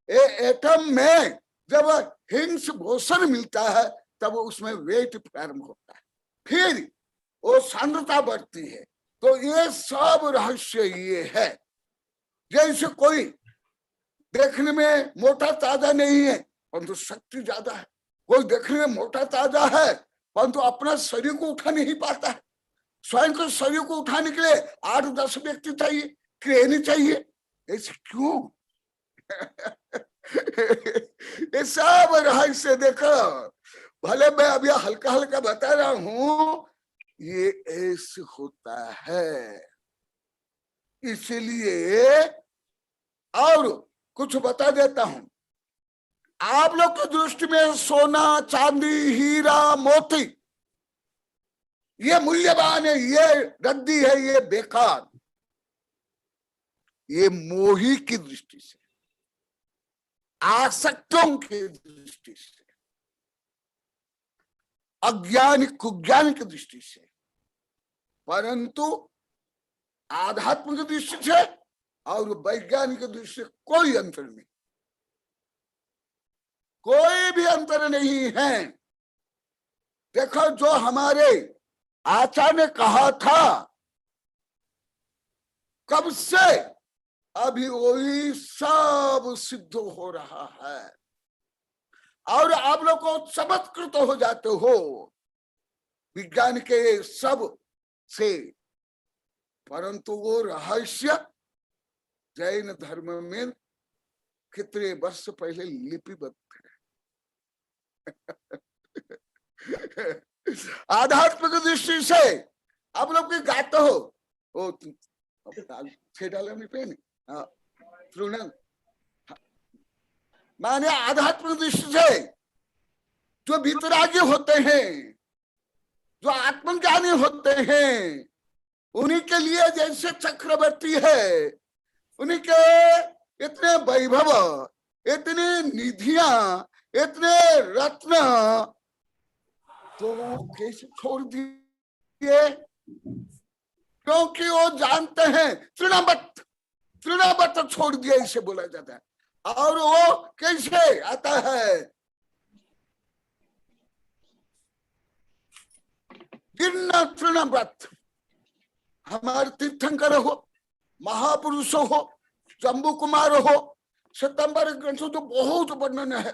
ये एटम में जब हिग्स बोसन मिलता है तब उसमें वेट फॉर्म होता है, फिर वो सांद्रता बढ़ती है। तो ये सब रहस्य ये है। जैसे कोई देखने में मोटा ताजा नहीं है परंतु शक्ति ज्यादा है, कोई देखने में मोटा ताजा है परंतु अपना शरीर को उठा नहीं पाता है। स्वयं को शरीर को उठाने के लिए 8-10 व्यक्ति चाहिए, क्रेन चाहिए। ऐसे क्यों? ये सब रहस्य देखो, भले मैं अभी हल्का हल्का बता रहा हूं, ये ऐसे होता है। इसलिए और कुछ बता देता हूं, आप लोग की दृष्टि में सोना, चांदी, हीरा, मोती ये मूल्यवान है, ये रद्दी है, ये बेकार। ये मोही की दृष्टि से, आसक्तों की दृष्टि से, अज्ञान कुज्ञान की दृष्टि से, परंतु आध्यात्म की दृष्टि से और वैज्ञानिक की दृष्टि से कोई अंतर नहीं, कोई भी अंतर नहीं है। देखो, जो हमारे आचार्य ने कहा था कब से, अभी वही सब सिद्ध हो रहा है। और आप लोग को चमत्कृत हो जाते हो विज्ञान के सब से, परंतु वो रहस्य जैन धर्म में कितने वर्ष पहले लिपिबद्ध है। आध्यात्मिक दृष्टि से आप लोग भी गाते हो, वो माने आध्यात्मिक दृष्टि से जो वितरागी होते हैं, जो आत्मज्ञानी होते हैं, उन्हीं के लिए जैसे चक्रवर्ती है, उन्हीं के इतने वैभव, इतनी निधियां, इतने रत्न, तो वो कैसे छोड़ दिए? क्योंकि वो जानते हैं तृणवत छोड़ दिया, इसे बोला जाता है। और वो कैसे आता है? गिरना तृणवत। हमारे तीर्थंकर हो, महापुरुष हो, जम्बू कुमार हो, सितंबर ग्रंथों तो बहुत वर्णन है,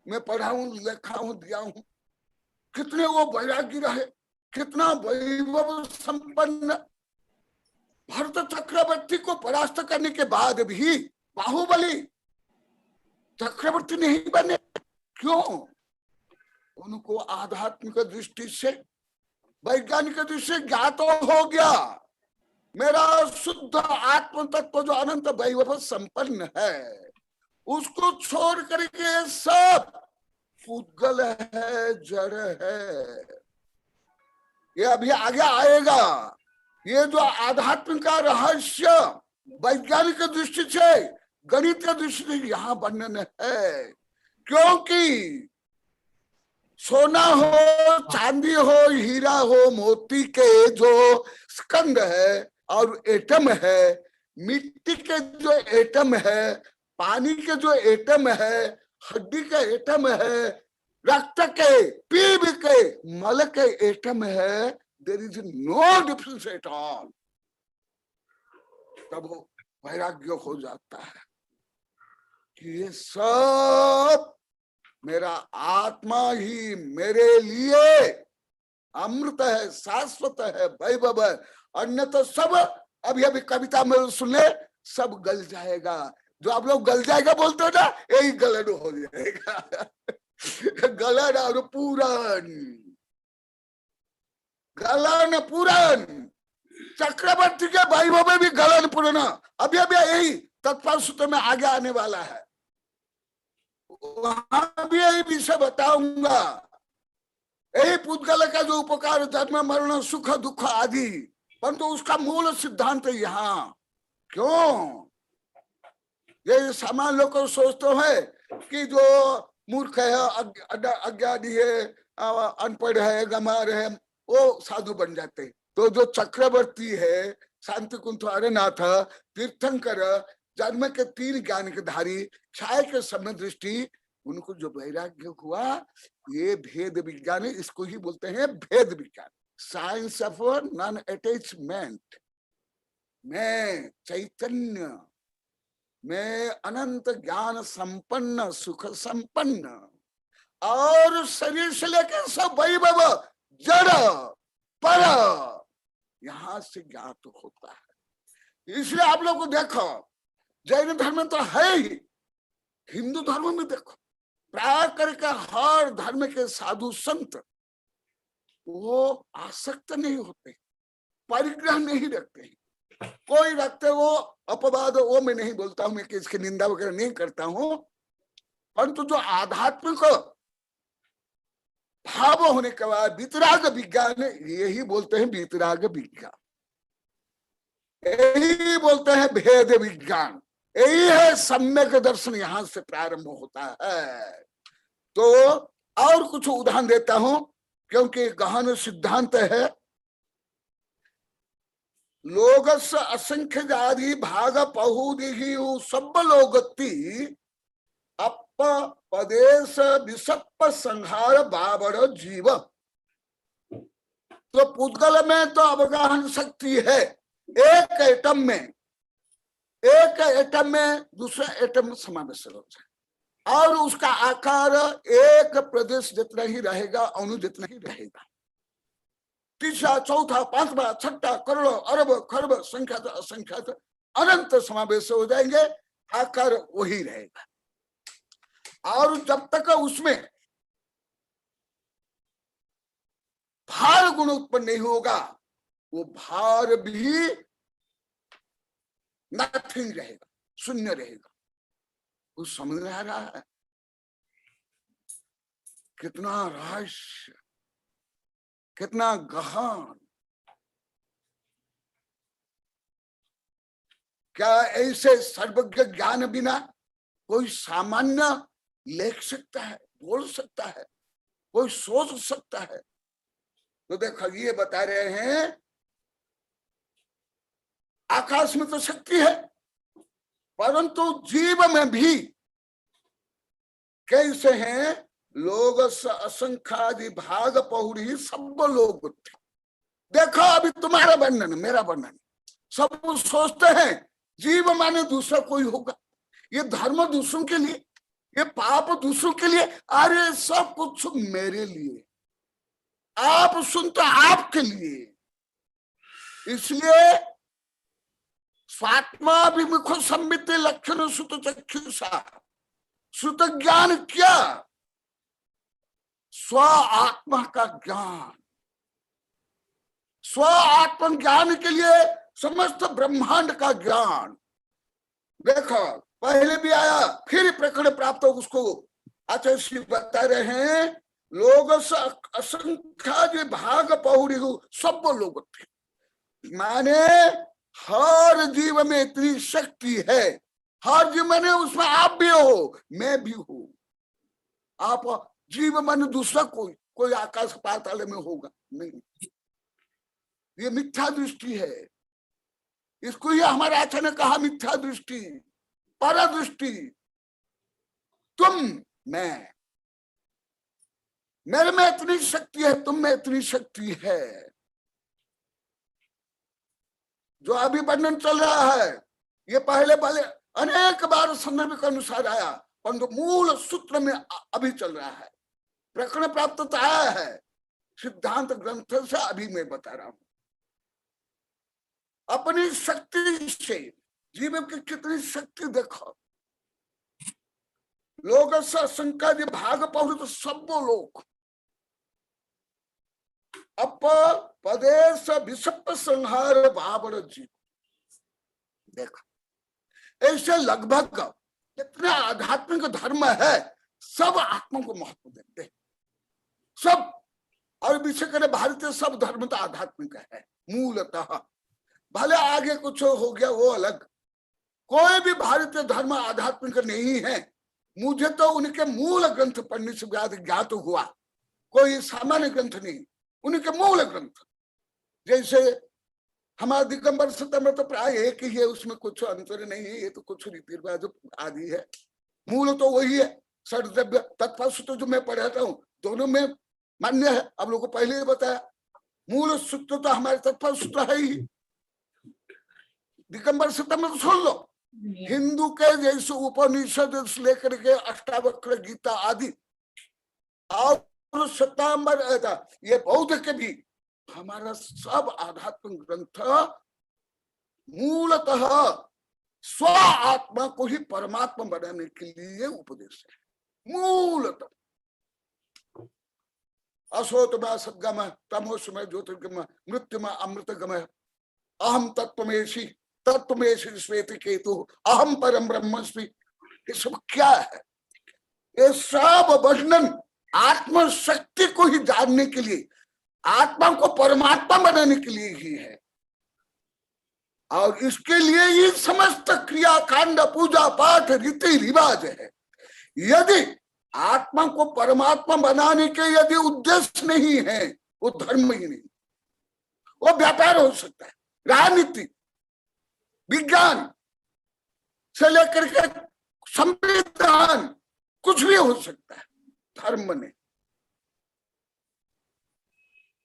मैं पढ़ा हूं, लिखा हूं, दिया हूं। कितने वो वैरागी रहे, कितना वैभव संपन्न। भरत चक्रवर्ती को परास्त करने के बाद भी बाहुबली चक्रवर्ती नहीं बने, क्यों? उनको आध्यात्मिक दृष्टि से, वैज्ञानिक दृष्टि से ज्ञात हो गया, मेरा शुद्ध आत्म तत्व जो अनंत वैभव संपन्न है, उसको छोड़ करके सब पुद्गल है, जड़ है। ये अभी आगे आएगा। ये जो आध्यात्म का रहस्य वैज्ञानिक दृष्टि से, गणित की दृष्टि से यहाँ वर्णन है। क्योंकि सोना हो, चांदी हो, हीरा हो, मोती के जो स्कंद है और एटम है, मिट्टी के जो एटम है, पानी के जो एटम है, हड्डी का एटम है, रक्त के, पीप के, मल के एटम है, there is no difference at all. तब वो वैराग्य हो जाता है कि ये सब मेरा आत्मा ही मेरे लिए अमृत है, शाश्वत है, वैभव है। अन्य तो सब अभी अभी कविता में सुने, सब गल जाएगा। जो आप लोग गल जाएगा बोलते हो ना, यही गलन हो जाएगा। गलन और पूरन, गलन पूरन। चक्रवर्ती के वैभव में भी गलन पूर्ण। अभी अभी यही तत्पर सूत्र में आगे आने वाला है, वहां भी यही विषय बताऊंगा। यही पुद्गल का जो उपकार, जन्म मरण सुख दुख आदि, परंतु उसका मूल सिद्धांत यहाँ क्यों? ये सामान्य लोग सोचते हैं कि जो मूर्ख है, अज्ञानी है, अनपढ़ है, गंवार है, वो साधु बन जाते। तो जो चक्रवर्ती है, शांति कुंठ अरनाथ, तीर्थंकर, जन्म के 3 ज्ञान के धारी, छाया के समय दृष्टि, उनको जो वैराग्य हुआ, ये भेद विज्ञान है। इसको ही बोलते हैं भेद विज्ञान, साइंस ऑफ नॉन अटैचमेंट। मैं चैतन्य, मैं अनंत ज्ञान संपन्न, सुख संपन्न, और शरीर से लेकर सब वैभव जड़ पर यहां से ज्ञात होता है। इसलिए आप लोग को देखो, जैन धर्म में तो है ही, हिंदू धर्म में देखो, प्राय करके हर धर्म के साधु संत वो आसक्त नहीं होते, परिग्रह नहीं रखते हैं। कोई रखते वो अपवाद, वो मैं नहीं बोलता हूं, मैं किसकी निंदा वगैरह नहीं करता हूं, परंतु जो आध्यात्मिक भाव होने के बाद वितराग विज्ञान, यही बोलते हैं वितराग विज्ञान, यही बोलते हैं भेद विज्ञान, यही है सम्यक दर्शन। यहां से प्रारंभ होता है। तो और कुछ उदाहरण देता हूं, क्योंकि गहन सिद्धांत है। लोगस असंख्य जाति भाग पहुदि सब लोगति अप पदेश विषप संहार बाबर जीव। तो पुद्गल में तो अवगाहन शक्ति है, एक एटम में, एक एटम में दूसरा एटम समावेश हो जाए, और उसका आकार एक प्रदेश जितना ही रहेगा, अणु जितना ही रहेगा। तीसरा, चौथा, पांचवा, छठा, करोड़ों, अरब, खरब, संख्यात, असंख्यात, अनंत समावेश हो जाएंगे, आकार वही रहेगा। और जब तक उसमें भार गुण उत्पन्न नहीं होगा, वो भार भी नथिंग रहेगा, शून्य रहेगा। कुछ समझ में आ रहा है? कितना रहस्य, कितना गहन। क्या ऐसे सर्वज्ञ ज्ञान बिना कोई सामान्य लिख सकता है, बोल सकता है, कोई सोच सकता है? तो देखो, ये बता रहे हैं आकाश में तो शक्ति है, परंतु जीव में भी कैसे हैं? लोग असंख्यादि भाग पहुरी सब लोग। देखो अभी तुम्हारा वर्णन, मेरा वर्णन, सब सोचते हैं जीव माने दूसरा कोई होगा, ये धर्म दूसरों के लिए, ये पाप दूसरों के लिए। अरे सब कुछ मेरे लिए, आप सुनते आपके लिए। इसलिए स्वात्माभिमुखो संबित लक्षण सुत चक्षुषा। श्रुत ज्ञान क्या? स्व आत्मा का ज्ञान। स्व आत्म ज्ञान के लिए समस्त ब्रह्मांड का ज्ञान। देखो पहले भी आया, फिर प्रकरण प्राप्त हो, उसको आचार्य श्री बता रहे हैं। लोग असंख्य भाग पहुरी सब लोग थे, माने हर जीव में इतनी शक्ति है, हर जीव में उसमें आप भी हो, मैं भी हूं। आप जीव मन दूसरा कोई आकाश पाताल में होगा नहीं, ये मिथ्या दृष्टि है। इसको ही हमारे आचार्य ने कहा मिथ्या दृष्टि, पर दृष्टि। तुम, मैं, मेरे में इतनी शक्ति है, तुम में इतनी शक्ति है। जो अभी वर्णन चल रहा है, ये पहले अनेक बार संदर्भ के अनुसार आया। परंतु मूल सूत्र में अभी चल रहा है। प्रकरण प्राप्त तो आया है, सिद्धांत ग्रंथ से अभी मैं बता रहा हूं। अपनी शक्ति से जीवन की कितनी शक्ति देखो। लोग शंका जी भाग पहुंच तो सब लोग अप पदेश विषप संहार बाबर जी। देखो ऐसे लगभग जितने आध्यात्मिक धर्म है सब आत्मा को महत्व देते हैं, सब। और विशेष कर भारतीय सब धर्म तो आध्यात्मिक है मूलतः। भले आगे कुछ हो गया वो अलग, कोई भी भारतीय धर्म आध्यात्मिक नहीं है। मुझे तो उनके मूल ग्रंथ पढ़ने से ज्ञात हुआ, कोई सामान्य ग्रंथ नहीं, उनके मूल ग्रंथ। जैसे हमारा दिगंबर सतम्बर तो प्राय एक ही है, उसमें कुछ अंतर नहीं है, ये तो कुछ रीति रिवाज आदि है, मूल तो वही है। षड्द्रव्य तत्पर सूत्र जो मैं पढ़ाता हूँ दोनों में मान्य है। अब लोगों को पहले ही बताया, मूल सूत्र तो हमारे तत्पर सूत्र है ही। दिगंबर सतम्बर तो सुन लो, हिंदू के जैसे उपनिषद लेकर के अष्टावक्र गीता आदि और श्वेतांबर, ये बौद्ध के भी हमारा सब आध्यात्मिक ग्रंथ मूलतः स्व आत्मा को ही परमात्मा बनाने के लिए उपदेश है। मूलतः असोतमा सद्गम तमोसमय ज्योतिर्गम मृत्युमा अमृतगम अहम तत्वमेशी तत्वमेशी श्वेत केतु अहम परम ब्रह्मस्मि। ये सब क्या है? ये सब वर्णन आत्म शक्ति को ही जानने के लिए, आत्मा को परमात्मा बनाने के लिए ही है। और इसके लिए ही समस्त क्रिया कांड पूजा पाठ रीति रिवाज है। यदि आत्मा को परमात्मा बनाने के यदि उद्देश्य नहीं है, वो धर्म ही नहीं। वो व्यापार हो सकता है, राजनीति विज्ञान से लेकर के संविधान कुछ भी हो सकता है, धर्म ने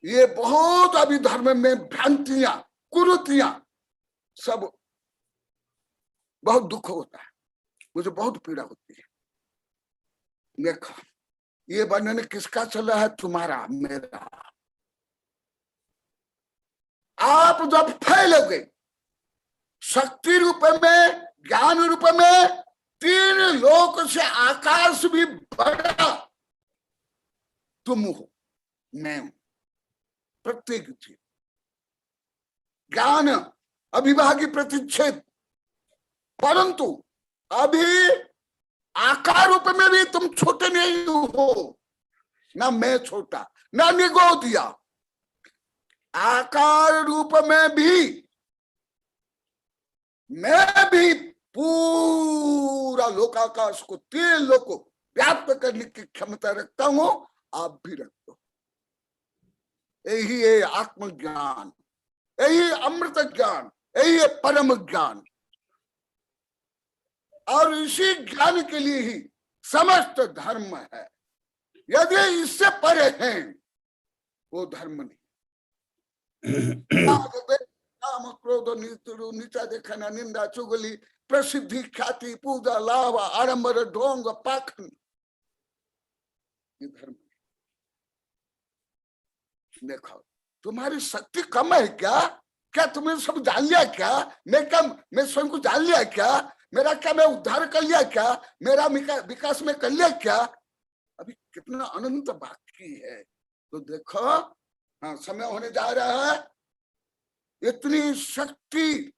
ये बहुत अभी धर्म में भ्रांतियां कुरीतियां सब, बहुत दुख होता है, मुझे बहुत पीड़ा होती है। देखो ये वर्णन किसका चल रहा है? तुम्हारा मेरा। आप जब फैलोगे शक्ति रूप में, ज्ञान रूप में, तीन लोक से आकाश भी बड़ा तुम हो, मैं हूं। प्रत्येक चीज ज्ञान अभिभागी प्रतिच्छेद, परंतु अभी आकार रूप में भी तुम छोटे नहीं हो, ना मैं छोटा ना निगोदिया। आकार रूप में भी मैं भी पूरा लोकाकाश को, तीन लोक को व्याप्त करने की क्षमता रखता हूं, आप भी रखते हो। यही है आत्मज्ञान, यही अमृत ज्ञान, यही है परम ज्ञान। और इसी ज्ञान के लिए ही समस्त धर्म है। यदि इससे परे हैं वो धर्म नहीं। काम क्रोध नीचा देखना निंदा चुगली प्रसिद्धि ख्याति पूजा लाभ आडंबर ढोंग पाखंड, ये धर्म। देखो तुम्हारी शक्ति कम है क्या? क्या तुमने सब जान लिया क्या? मैं स्वयं को जान लिया क्या? मेरा क्या मैं उद्धार कर लिया क्या? मेरा विकास में कर लिया क्या? अभी कितना अनंत बाकी है। तो देखो हाँ, समय होने जा रहा है। इतनी शक्ति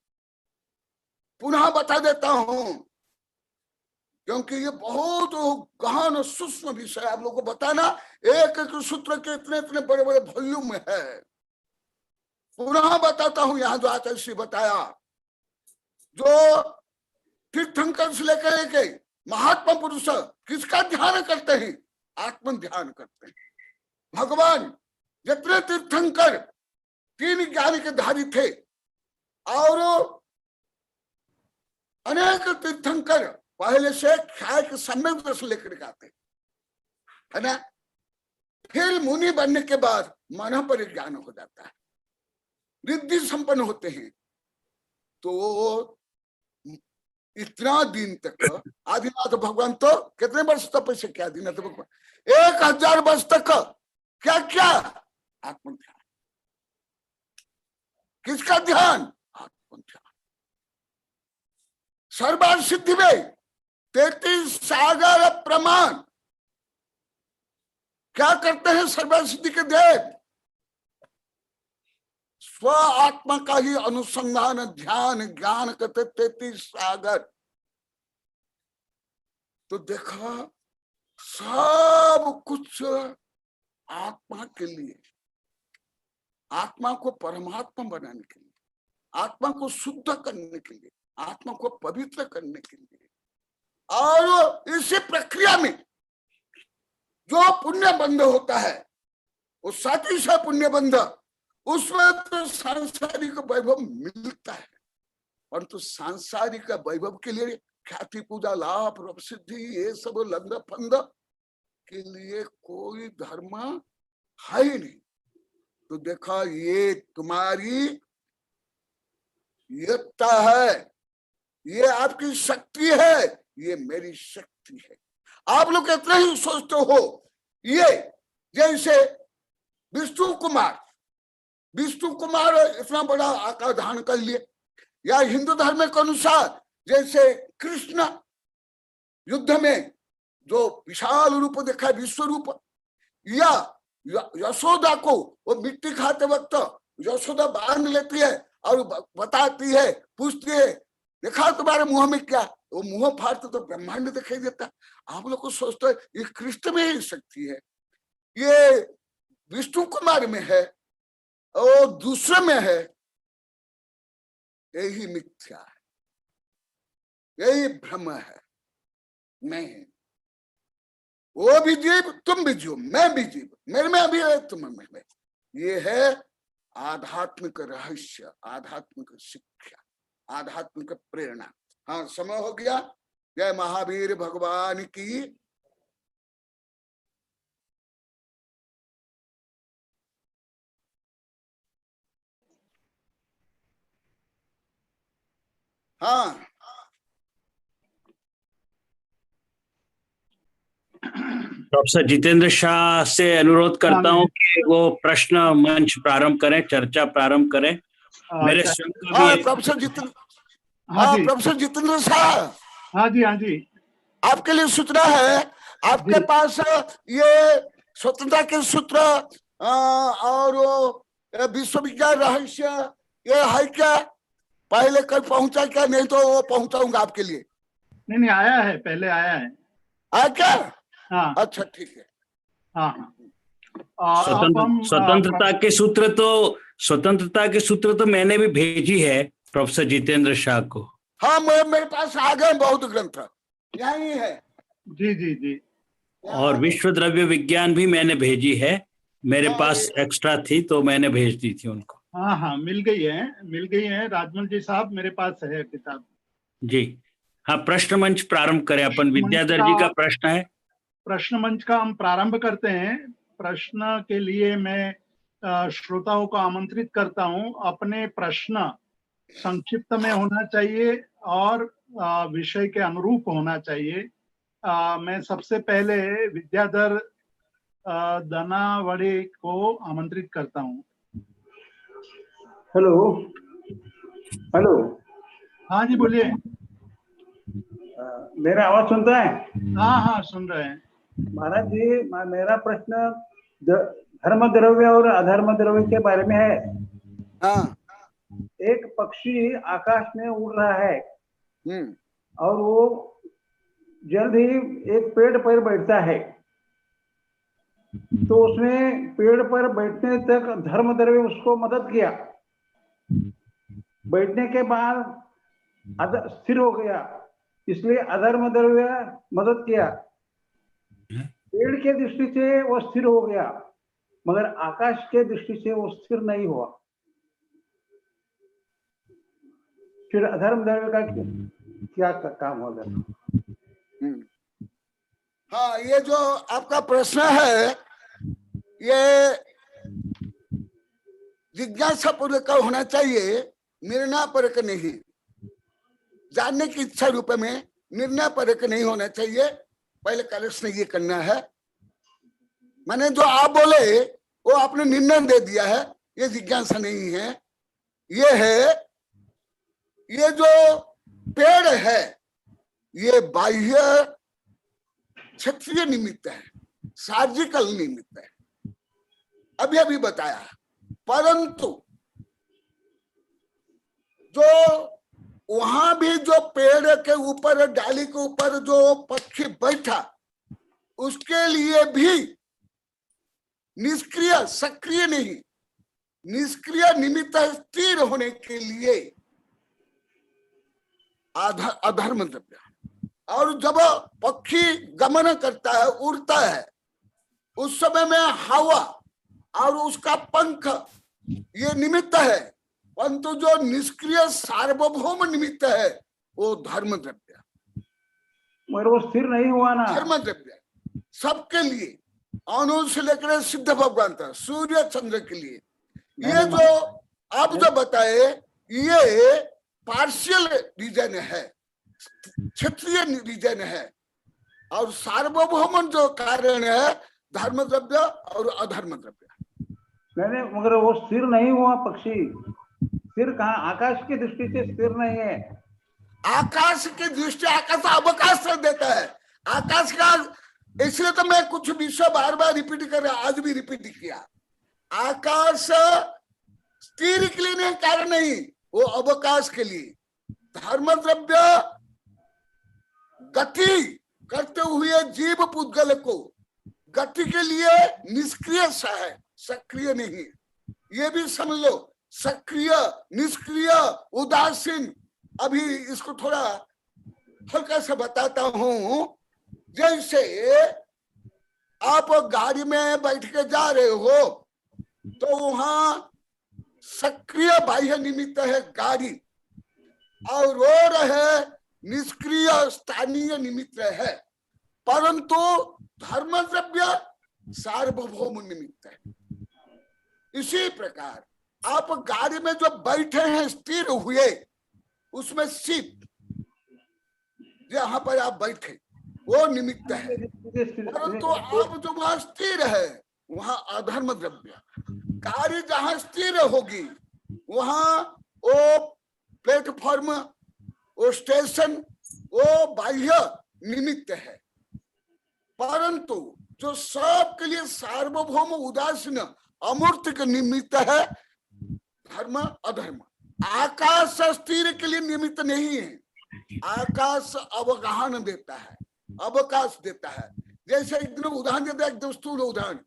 पुनः बता देता हूं, क्योंकि ये बहुत गहन सूक्ष्म विषय आप लोगों को बताना। एक एक सूत्र के इतने इतने बड़े बड़े वॉल्यूम है। पुनः बताता हूं, यहां जो आचार्य श्री बताया, जो तीर्थंकर से लेकर के महात्मा पुरुष किसका ध्यान करते हैं? आत्म ध्यान करते हैं। भगवान जितने तीर्थंकर तीन ज्ञान के धारी थे, और अनेक तीर्थंकर पहले से ख्याल के सम्यक से लेकर के आते है ना। फिर मुनि बनने के बाद मन पर ज्ञान हो जाता है, रिद्धि संपन्न होते हैं, तो इतना दिन तक आदिनाथ भगवान तो कितने वर्ष तपस्या किया आदिनाथ भगवान? 1000 वर्ष तक क्या क्या? आत्मध्यान। किसका ध्यान? आत्मध्यान। सर्वार्थ सिद्धि में 33 सागर प्रमाण क्या करते हैं सर्वार्थ सिद्धि के देव? स्व आत्मा का ही अनुसंधान, ध्यान, ज्ञान करते 33 सागर। तो देखा सब कुछ आत्मा के लिए, आत्मा को परमात्मा बनाने के लिए, आत्मा को शुद्ध करने के लिए, आत्मा को पवित्र करने के लिए। और इसी प्रक्रिया में जो पुण्य बंध होता है वो सातिशा पुण्य बंध, उसमें तो सांसारिक वैभव मिलता है, परंतु सांसारिक वैभव के लिए ख्याति, पूजा, लाभ, प्रसिद्धि, ये सब लंद फंद के लिए कोई धर्म है ही नहीं। तो देखा ये तुम्हारी योग्यता है, ये आपकी शक्ति है, ये मेरी शक्ति है। आप लोग इतना ही सोचते हो, ये जैसे विष्णु कुमार इतना बड़ा आकार धारण कर लिए, या हिंदू धर्म के अनुसार जैसे कृष्ण युद्ध में जो विशाल रूप देखा विश्व रूप, या यशोदा को वो मिट्टी खाते वक्त यशोदा बांध लेती है और बताती है, पूछती है देखा तुम्हारे मुंह में क्या? वो मुंह फाड़ते तो ब्रह्मांड दिखाई देता। आप लोग को सोचते है ये कृष्ण में ही शक्ति है, ये विष्णु कुमार में है और दूसरे में है। यही मिथ्या है, यही भ्रम है। नहीं, वो भी जीव, तुम भी जीव, मैं भी जीव, मेरे में अभी है, तुम में। ये है आध्यात्मिक रहस्य, आध्यात्मिक शिक्षा, आध्यात्मिक प्रेरणा। हाँ, समय हो गया। जय महावीर भगवान की। हाँ, प्रोफेसर जितेंद्र शाह से अनुरोध करता हूं कि वो प्रश्न मंच प्रारंभ करें, चर्चा प्रारंभ करें। मेरे स्वयं का हाँ भी प्रोफेसर जितेंद्र, हाँ हाँ जी, प्रोफेसर जितेंद्र शाह, हाँ जी, हाँ जी, आपके लिए सूत्र है। आपके जी। पास ये स्वतंत्रता के सूत्र और वो विश्व विज्ञान रहस्य ये है क्या? पहले कल पहुंचा क्या? नहीं तो वो पहुंचाऊंगा आपके लिए। नहीं, आया है, पहले आया है। क्या? हाँ, अच्छा ठीक है। हाँ, हाँ। अब हम स्वतंत्रता के सूत्र तो मैंने भी भेजी है प्रोफेसर जितेंद्र शाह को। हाँ, मेरे पास आ गए बहुत ग्रंथ, यही है। जी, जी, जी। और विश्व द्रव्य विज्ञान भी मैंने भेजी है, मेरे पास एक्स्ट्रा थी तो मैंने भेज दी थी उनको। हाँ, हाँ, मिल गई है राजमल जी साहब, मेरे पास है किताब। जी हाँ, प्रश्न मंच प्रारंभ करें अपन। विद्याधर जी का प्रश्न है। प्रश्न मंच का हम प्रारंभ करते हैं। प्रश्न के लिए मैं श्रोताओं को आमंत्रित करता हूं। अपने प्रश्न संक्षिप्त में होना चाहिए और विषय के अनुरूप होना चाहिए। मैं सबसे पहले विद्याधर दनावड़े को आमंत्रित करता हूं। हेलो हेलो, हाँ जी, बोलिए। मेरा आवाज सुनता है? हाँ, हाँ, सुन रहे हैं महाराज जी। मेरा प्रश्न धर्म द्रव्य और अधर्म द्रव्य के बारे में है। हाँ। एक पक्षी आकाश में उड़ रहा है और वो जल्द ही एक पेड़ पर बैठता है, तो उसने पेड़ पर बैठने तक धर्म द्रव्य उसको मदद किया। बैठने के बाद स्थिर हो गया, इसलिए अधर्म द्रव्य मदद किया। पेड़ के दृष्टि से वो स्थिर हो गया, मगर आकाश के दृष्टि से वो स्थिर नहीं हुआ। फिर अधर्म द्रव्य का क्या काम होगा? हाँ, ये जो आपका प्रश्न है ये जिज्ञासा पूर्वक होना चाहिए, निर्णय पूर्वक नहीं। जानने की इच्छा रूप में निर्णय परक नहीं होना चाहिए। पहले कलश ने ये करना है। मैंने जो आप बोले वो आपने निर्णय दे दिया है, ये जिज्ञासा नहीं है। ये है, ये जो पेड़ है ये बाह्य क्षेत्रीय निमित्त है, सर्जिकल निमित्त है, अभी अभी बताया। परंतु जो वहां भी जो पेड़ के ऊपर, डाली के ऊपर जो पक्षी बैठा, उसके लिए भी निष्क्रिय, सक्रिय नहीं, निष्क्रिय निमित्त स्थिर होने के लिए अधर्म द्रव्य। और जब पक्षी गमन करता है, उड़ता है, उस समय में हवा और उसका पंख ये निमित्त है, परंतु जो निष्क्रिय सार्वभौम निमित्त है वो धर्म द्रव्य, मगर वो स्थिर नहीं हुआ ना। धर्म द्रव्य सबके लिए, अणु से लेकर सिद्ध भगवान तक, सूर्य चंद्र के लिए। ये जो आप जो बताए ये पार्शियल रीजन है, क्षेत्रीय रीजन है, और सार्वभौम जो कारण है धर्म द्रव्य और अधर्म द्रव्य। नहीं, मगर वो स्थिर नहीं हुआ पक्षी। स्थिर कहाँ? आकाश की दृष्टि से स्थिर नहीं है। आकाश की दृष्टि, आकाश अवकाश देता है। आकाश का, इसलिए तो मैं कुछ विषय बार बार रिपीट कर रहा, आज भी रिपीट किया। आकाश स्थिर के लिए नहीं, कारण नहीं, वो अवकाश के लिए। धर्म द्रव्य गति करते हुए जीव पुद्गल को गति के लिए निष्क्रिय है, सक्रिय नहीं। ये भी समझ लो, सक्रिय, निष्क्रिय, उदासीन। अभी इसको थोड़ा हल्का से बताता हूं। जैसे आप गाड़ी में बैठ के जा रहे हो तो वहां सक्रिय बाह्य निमित्त है गाड़ी, और रोड है निष्क्रिय स्थानीय निमित्त है, परंतु धर्म द्रव्य सार्वभौम निमित्त है। इसी प्रकार आप गाड़ी में जो बैठे हैं, स्थिर हुए, उसमें सीट जहां पर आप बैठे वो निमित्त है, परंतु आप जो वहां स्थिर है वहां अधर्म द्रव्य। गाड़ी जहां स्थिर होगी वहां वो प्लेटफॉर्म, वो स्टेशन, वो बाह्य निमित्त है, परंतु जो सबके लिए सार्वभौम उदासीन अमूर्त के निमित्त है धर्म अधर्म। आकाश स्थिर के लिए निमित्त नहीं है, आकाश अवगाहन देता है, अवकाश देता है। जैसे एकदम उदाहरण देता है, एकदम स्थूल उदाहरण,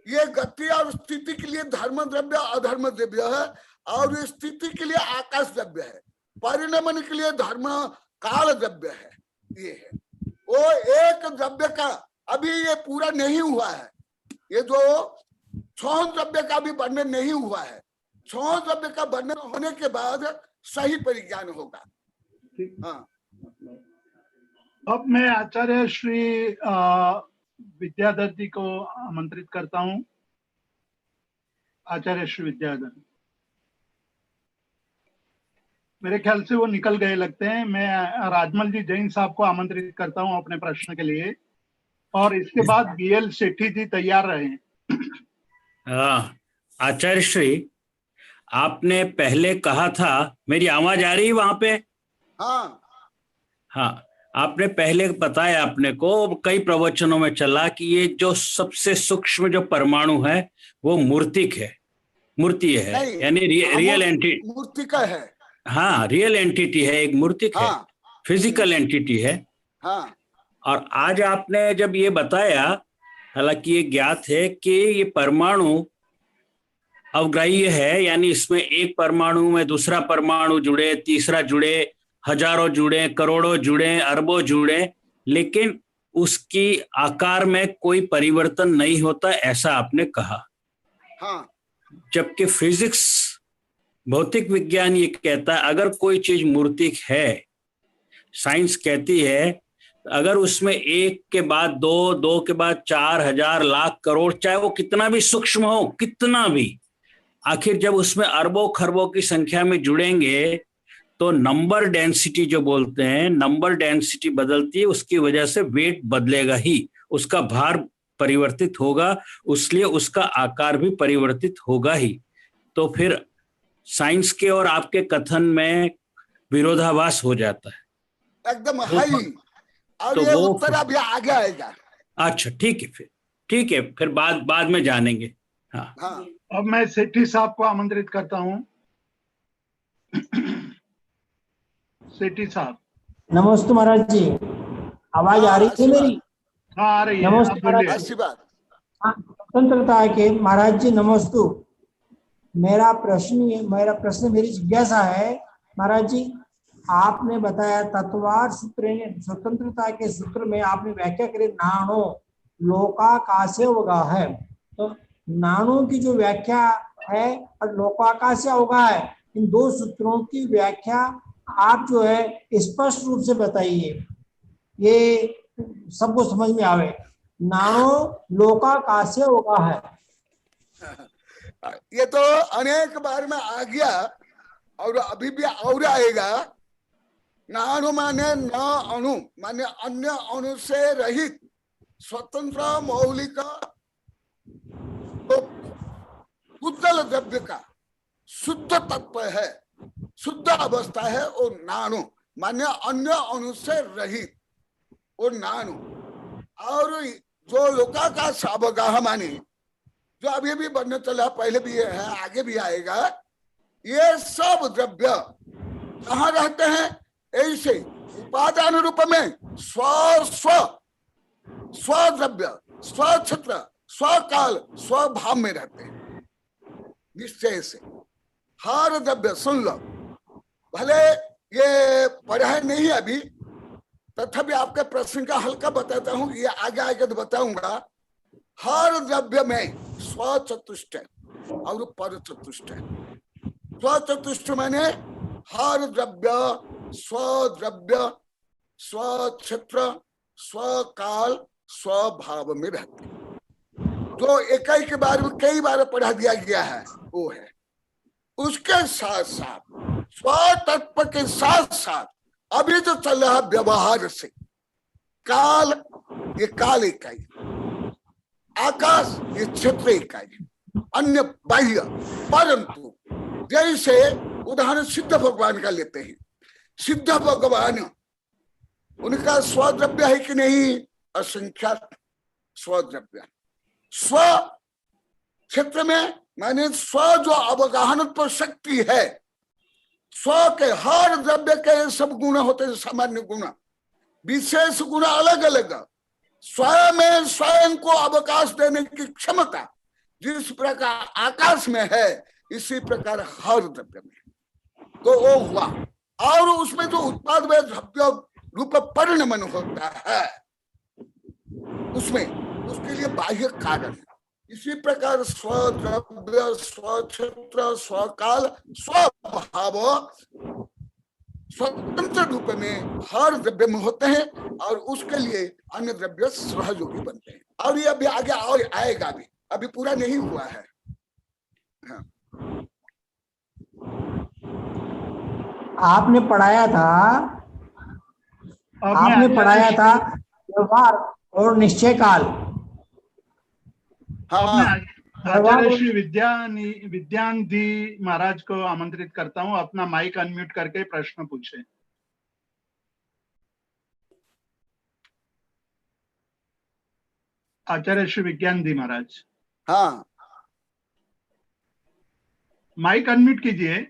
ये गति और स्थिति के लिए धर्म द्रव्य अधर्म द्रव्य है, और स्थिति के लिए आकाश द्रव्य है, परिणमन के लिए धर्म काल द्रव्य है। ये है वो एक द्रव्य का अभी ये पूरा नहीं हुआ है। ये जो 6 द्रव्य का भी वर्णन नहीं हुआ है, 6 द्रव्य का वर्णन होने के बाद सही परिज्ञान होगा। हाँ, अब मैं आचार्य श्री विद्याधर जी को आमंत्रित करता हूं। आचार्य श्री विद्याधर, मेरे ख्याल से वो निकल गए लगते हैं। मैं राजमल जी जैन साहब को आमंत्रित करता हूं अपने प्रश्न के लिए, और इसके बाद बीएल सेठी जी तैयार रहे। आचार्य श्री, आपने पहले कहा था, मेरी आवाज आ रही है वहां पे? हाँ, हाँ, आपने पहले बताया, अपने को कई प्रवचनों में चला कि ये जो सबसे सूक्ष्म जो परमाणु है वो मूर्तिक है, मूर्ति है, यानी रियल एंटिटी, मूर्ति का है। हाँ, रियल एंटिटी है, एक मूर्तिक है, फिजिकल एंटिटी है। हाँ, और आज आपने जब ये बताया, हालांकि ये ज्ञात है कि ये परमाणु अवग्राह्य है, यानी इसमें एक परमाणु में दूसरा परमाणु जुड़े, तीसरा जुड़े, हजारों जुड़े, करोड़ों जुड़े, अरबों जुड़े, लेकिन उसकी आकार में कोई परिवर्तन नहीं होता, ऐसा आपने कहा। हाँ, जबकि फिजिक्स, भौतिक विज्ञान ये कहता है अगर कोई चीज मूर्तिक है, साइंस कहती है अगर उसमें एक के बाद दो, दो के बाद 4, हजार, लाख, करोड़, चाहे वो कितना भी सूक्ष्म हो, कितना भी, आखिर जब उसमें अरबों खरबों की संख्या में जुड़ेंगे तो नंबर डेंसिटी जो बोलते हैं, नंबर डेंसिटी बदलती है, उसकी वजह से वेट बदलेगा ही, उसका भार परिवर्तित होगा, इसलिए उसका आकार भी परिवर्तित होगा ही। तो फिर साइंस के और आपके कथन में विरोधाभास हो जाता है। एकदम है ही। और तो ये वो उत्तर अभी आगे आएगा। अच्छा ठीक है, फिर बाद में जानेंगे। हाँ हाँ, अब मैं सेठी साहब को आमंत्रित करता हूं। सेठी साहब। नमस्ते महाराज जी, आवाज आ रही थी मेरी? हाँ आ रही है, नमस्ते आप बोलिए। अच्छी बात। स्वतंत्रता के महाराज जी नमस्तु। मेरा प्रश्न मेरी जिज्ञासा है महाराज जी, आपने बताया तत्वार सूत्र, स्वतंत्रता के सूत्र में आपने व्याख्या करी नाणो लोकाकाशे होगा है। तो नाणो की जो व्याख्या है और लोकाकाशे होगा है, इन दो सूत्रों की व्याख्या आप जो है स्पष्ट रूप से बताइए, ये सबको समझ में आवे। नाणो लोकाकाशे होगा है, ये तो अनेक बार में आ गया और अभी भी और आएगा। नाणु माने न अणु, माने अन्य अणु से रहित स्वतंत्र मौलिक तो उज्जवल द्रव्य का शुद्ध तत्व है, शुद्ध अवस्था है वो नाणु, माने अन्य अणु से रहित वो नाणु। और जो लोकाकाश अवगाह माने जो अभी भी बनने चला, पहले भी है आगे भी आएगा, ये सब द्रव्य कहाँ रहते हैं? ऐसे उपादान रूप में स्व द्रव्य, स्व क्षेत्र, स्वकाल, स्वभाव में रहते हैं निश्चय से। हर द्रव्य सुन लो, भले ये पढ़ा नहीं अभी, तथापि आपके प्रश्न का हल्का बताता हूं, ये आगे आगे तो बताऊंगा। हर द्रव्य में स्व चतुष्ट और पर चतुष्ट। स्व चतुष्ट माने हर द्रव्य स्वद्रव्य, स्व क्षेत्र, स्वकाल, स्वभाव में रहते हैं। जो इकाई के बारे में कई बार पढ़ा दिया गया है वो है। उसके साथ साथ स्व तत्व के साथ साथ अभी जो चल रहा व्यवहार से, काल ये काल इकाई, आकाश ये क्षेत्र इकाई, अन्य बाह्य। परंतु जैसे उदाहरण सिद्ध भगवान का लेते हैं, सिद्ध भगवान उनका स्वद्रव्य है कि नहीं? असंख्यात स्वद्रव्य। स्व क्षेत्र में माने स्व जो अवगाहन पर शक्ति है, स्व के हर द्रव्य के सब गुण होते हैं, सामान्य गुण, विशेष गुण अलग अलग। स्वयं में स्वयं को अवकाश देने की क्षमता जिस प्रकार आकाश में है, इसी प्रकार हर द्रव्य में। तो वो हुआ। और उसमें जो उत्पाद में द्रव्य रूप परिणमन होता है, उसमें उसके लिए बाह्य कारण है। इसी प्रकार स्वद्रव्य, स्वक्षेत्र, स्वकाल, स्वभाव स्वतंत्र रूप में हर द्रव्य में होते हैं और उसके लिए अन्य द्रव्य सहयोगी बनते हैं। और ये अभी आगे और आएगा, अभी पूरा नहीं हुआ है। हाँ। आपने पढ़ाया था व्यवहार और निश्चय काल। हाँ, आचार्य श्री विद्यानिधि महाराज को आमंत्रित करता हूँ, अपना माइक अनम्यूट करके प्रश्न पूछे। आचार्य श्री विज्ञानदि महाराज, हाँ, माइक अनम्यूट कीजिए,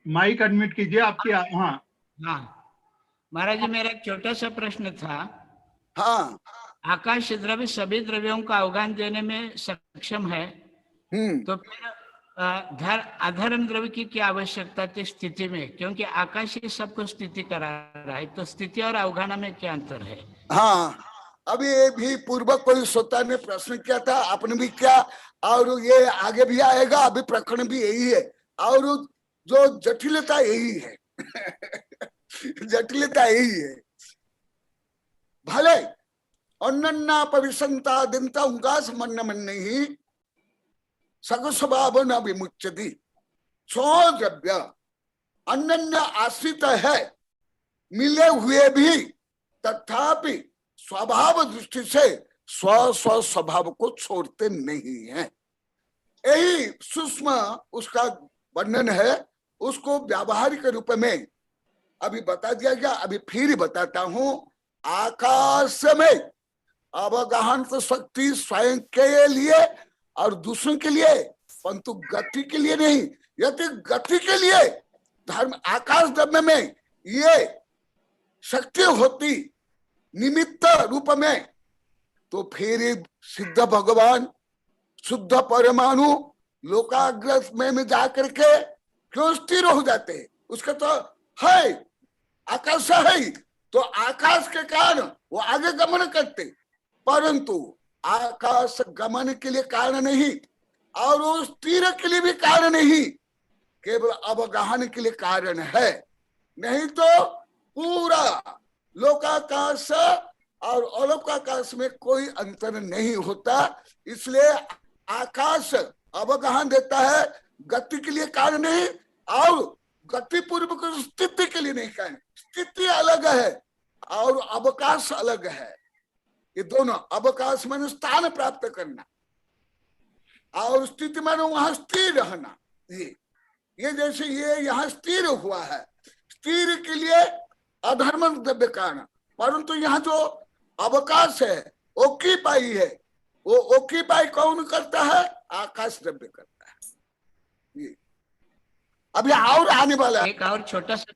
माइक अनम्यूट कीजिए आपकी। हाँ महाराज जी, मेरा एक छोटा सा प्रश्न था। हाँ, आकाश द्रव्य सभी द्रव्यों का अवगान देने में सक्षम है, तो फिर अधर्म द्रव्य की क्या आवश्यकता थी स्थिति में? क्योंकि आकाश ही सबको स्थिति करा रहा है, तो स्थिति और अवगान में क्या अंतर है? हाँ, अभी ये भी पूर्वक कोई श्रोता ने प्रश्न किया था, आपने भी किया, और ये आगे भी आएगा। अभी प्रकरण भी यही है और जो जटिलता यही है। जटिलता यही है। भले अन्ना परिसंता दिनता उंगास मन मन नहीं सग स्वभाव न विमुच्यति। छो द्रव्य अन्य आश्रित है, मिले हुए भी तथापि स्वभाव दृष्टि से स्व स्व स्वभाव को छोड़ते नहीं है। यही सूक्ष्म उसका वर्णन है। उसको व्यावहारिक रूप में अभी बता दिया गया, अभी फिर बताता हूं। आकाश में अवगाहन तो शक्ति स्वयं के लिए और दूसरों के लिए, परंतु गति के लिए नहीं। यदि गति के लिए धर्म आकाश द्रव्य में ये शक्ति होती निमित्त रूप में, तो फिर सिद्ध भगवान शुद्ध परमाणु लोकाग्रह में जाकर के क्यों स्थिर हो जाते हैं? उसका तो है, आकाश है, तो आकाश के कारण वो आगे गमन करते, परंतु आकाश गमन के लिए कारण नहीं और वो स्थिर के लिए भी कारण नहीं, केवल अवगाहन के लिए कारण है। नहीं तो पूरा लोकाकाश और अलौकाकाश में कोई अंतर नहीं होता। इसलिए आकाश अवगाहन देता है, गति के लिए कारण नहीं और गति पूर्वक स्थिति के लिए नहीं कारण। स्थिति अलग है और अवकाश अलग है। ये दोनों, अवकाश माने स्थान प्राप्त करना और स्थिति माने वहां स्थिर रहना। ये जैसे ये यहाँ स्थिर हुआ है, स्थिर के लिए अधर्म द्रव्य कारण, परंतु यहाँ जो अवकाश है, ओकीपाई है, वो ओकीपाई कौन करता है? आकाश द्रव्य करता है। ये अभी और आने वाला है। एक और छोटा सा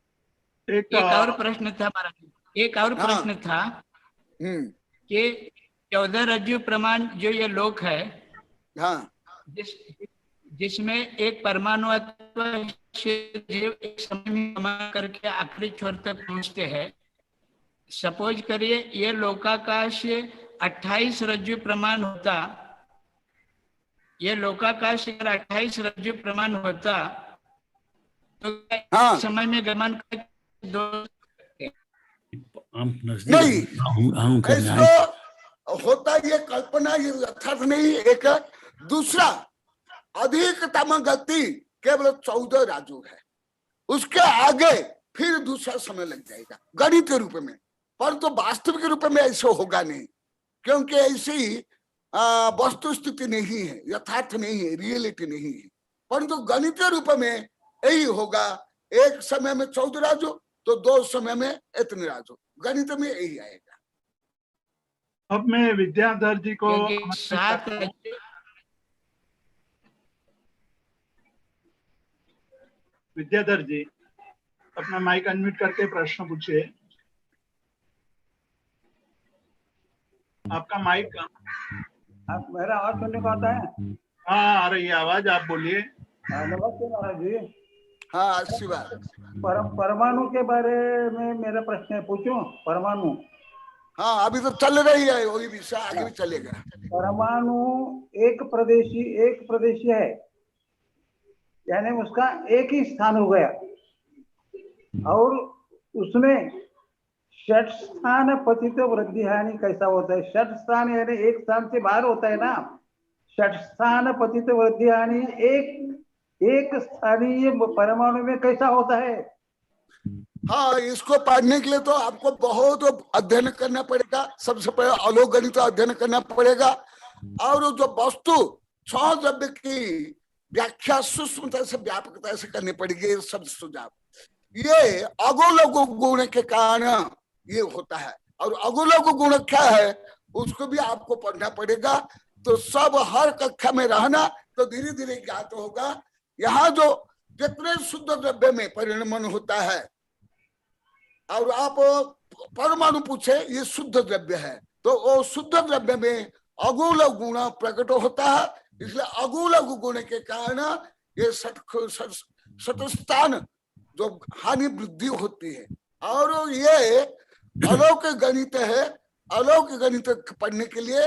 एक और प्रश्न था हमारा, एक और प्रश्न था कि 14 रज्जु प्रमाण जो ये लोक है, जिसमें एक परमाणु जीव एक समय में गमन करके आखिरी छोर तक पहुंचते हैं। सपोज करिए ये लोकाकाश 28 रज्जु प्रमाण होता, ये लोकाकाश अगर 28 रज्जु प्रमाण होता तो समय में गमन कर नहीं, ऐसा होता ये कल्पना, ये यथार्थ नहीं। एक दूसरा अधिकतम गति केवल 14 राजू है, उसके आगे फिर दूसरा समय लग जाएगा गणित के रूप में, परंतु तो वास्तविक रूप में ऐसा होगा नहीं, क्योंकि ऐसी वस्तु स्थिति नहीं है, यथार्थ नहीं है, रियलिटी नहीं है। परंतु तो गणित रूप में यही होगा, एक समय में 14 राजू तो 2 समय में इतने राजू, गणित में यही आएगा। अब मैं विद्याधर जी को विद्याधर जी अपना माइक अनम्यूट करके प्रश्न पूछिए। आपका माइक आप मेरा आवाज सुनने को आता है? हाँ आ रही है आवाज, आप बोलिए। नमस्ते महाराज जी। हाँ आशीर्वाद। परमाणु के बारे में मेरा प्रश्न है, पूछूं? परमाणु, हाँ अभी तो चल रही है वही विषय, आगे भी चलेगा। परमाणु एक प्रदेशी है, यानी उसका एक ही स्थान हो गया, और उसमें षट स्थान पतित वृद्धि हानि कैसा होता है? षट स्थान यानी एक स्थान से बाहर होता है ना, षट स्थान पतित वृद्धि हानि एक स्थानीय परमाणु में कैसा होता है? हाँ, इसको पढ़ने के लिए तो आपको बहुत अध्ययन करना पड़ेगा। सबसे पहले अलोकगणित अध्ययन करना पड़ेगा, और जो वस्तु छह द्रव्य की व्याख्या सूक्ष्मता से व्यापकता से करनी पड़ेगी। शब्द सुझाव ये अगोलघु गुण के कारण ये होता है, और अगोलघु गुण क्या है उसको भी आपको पढ़ना पड़ेगा। तो सब हर कक्षा में रहना तो धीरे धीरे ज्ञात होगा। यहाँ जो जितने शुद्ध द्रव्य में परिणमन होता है, और आप परमाणु पूछे ये शुद्ध द्रव्य है, तो वो शुद्ध द्रव्य में अगोल गुण प्रकट होता है। इसलिए अगोल गुण के कारण ये शतस्थान जो हानि वृद्धि होती है। और ये अलौकिक गणित है, अलौकिक गणित पढ़ने के लिए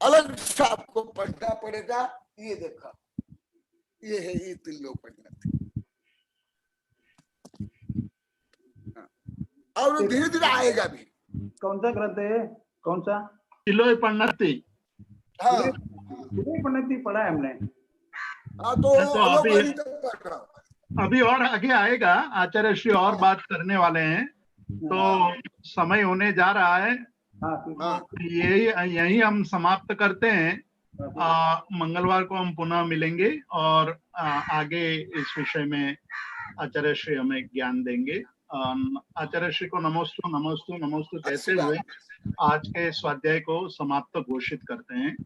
अलग से आपको पढ़ना पड़ेगा। ये देखा, ये है ये तिल्लो पढ़ना, और धीरे धीरे आएगा भी। कौन सा ग्रंथ है? कौन सा? तिलोय पन्नती। हाँ पन्नती पढ़ा है हमने। तो अभी अभी और आगे आएगा, आचार्य श्री और बात करने वाले हैं, तो समय होने जा रहा है। यही हम समाप्त करते हैं। मंगलवार को हम पुनः मिलेंगे और आगे इस विषय में आचार्य श्री हमें ज्ञान देंगे। आचार्य श्री को नमोस्तु नमोस्तु नमोस्तु कहते हुए आज के स्वाध्याय को समाप्त घोषित करते हैं।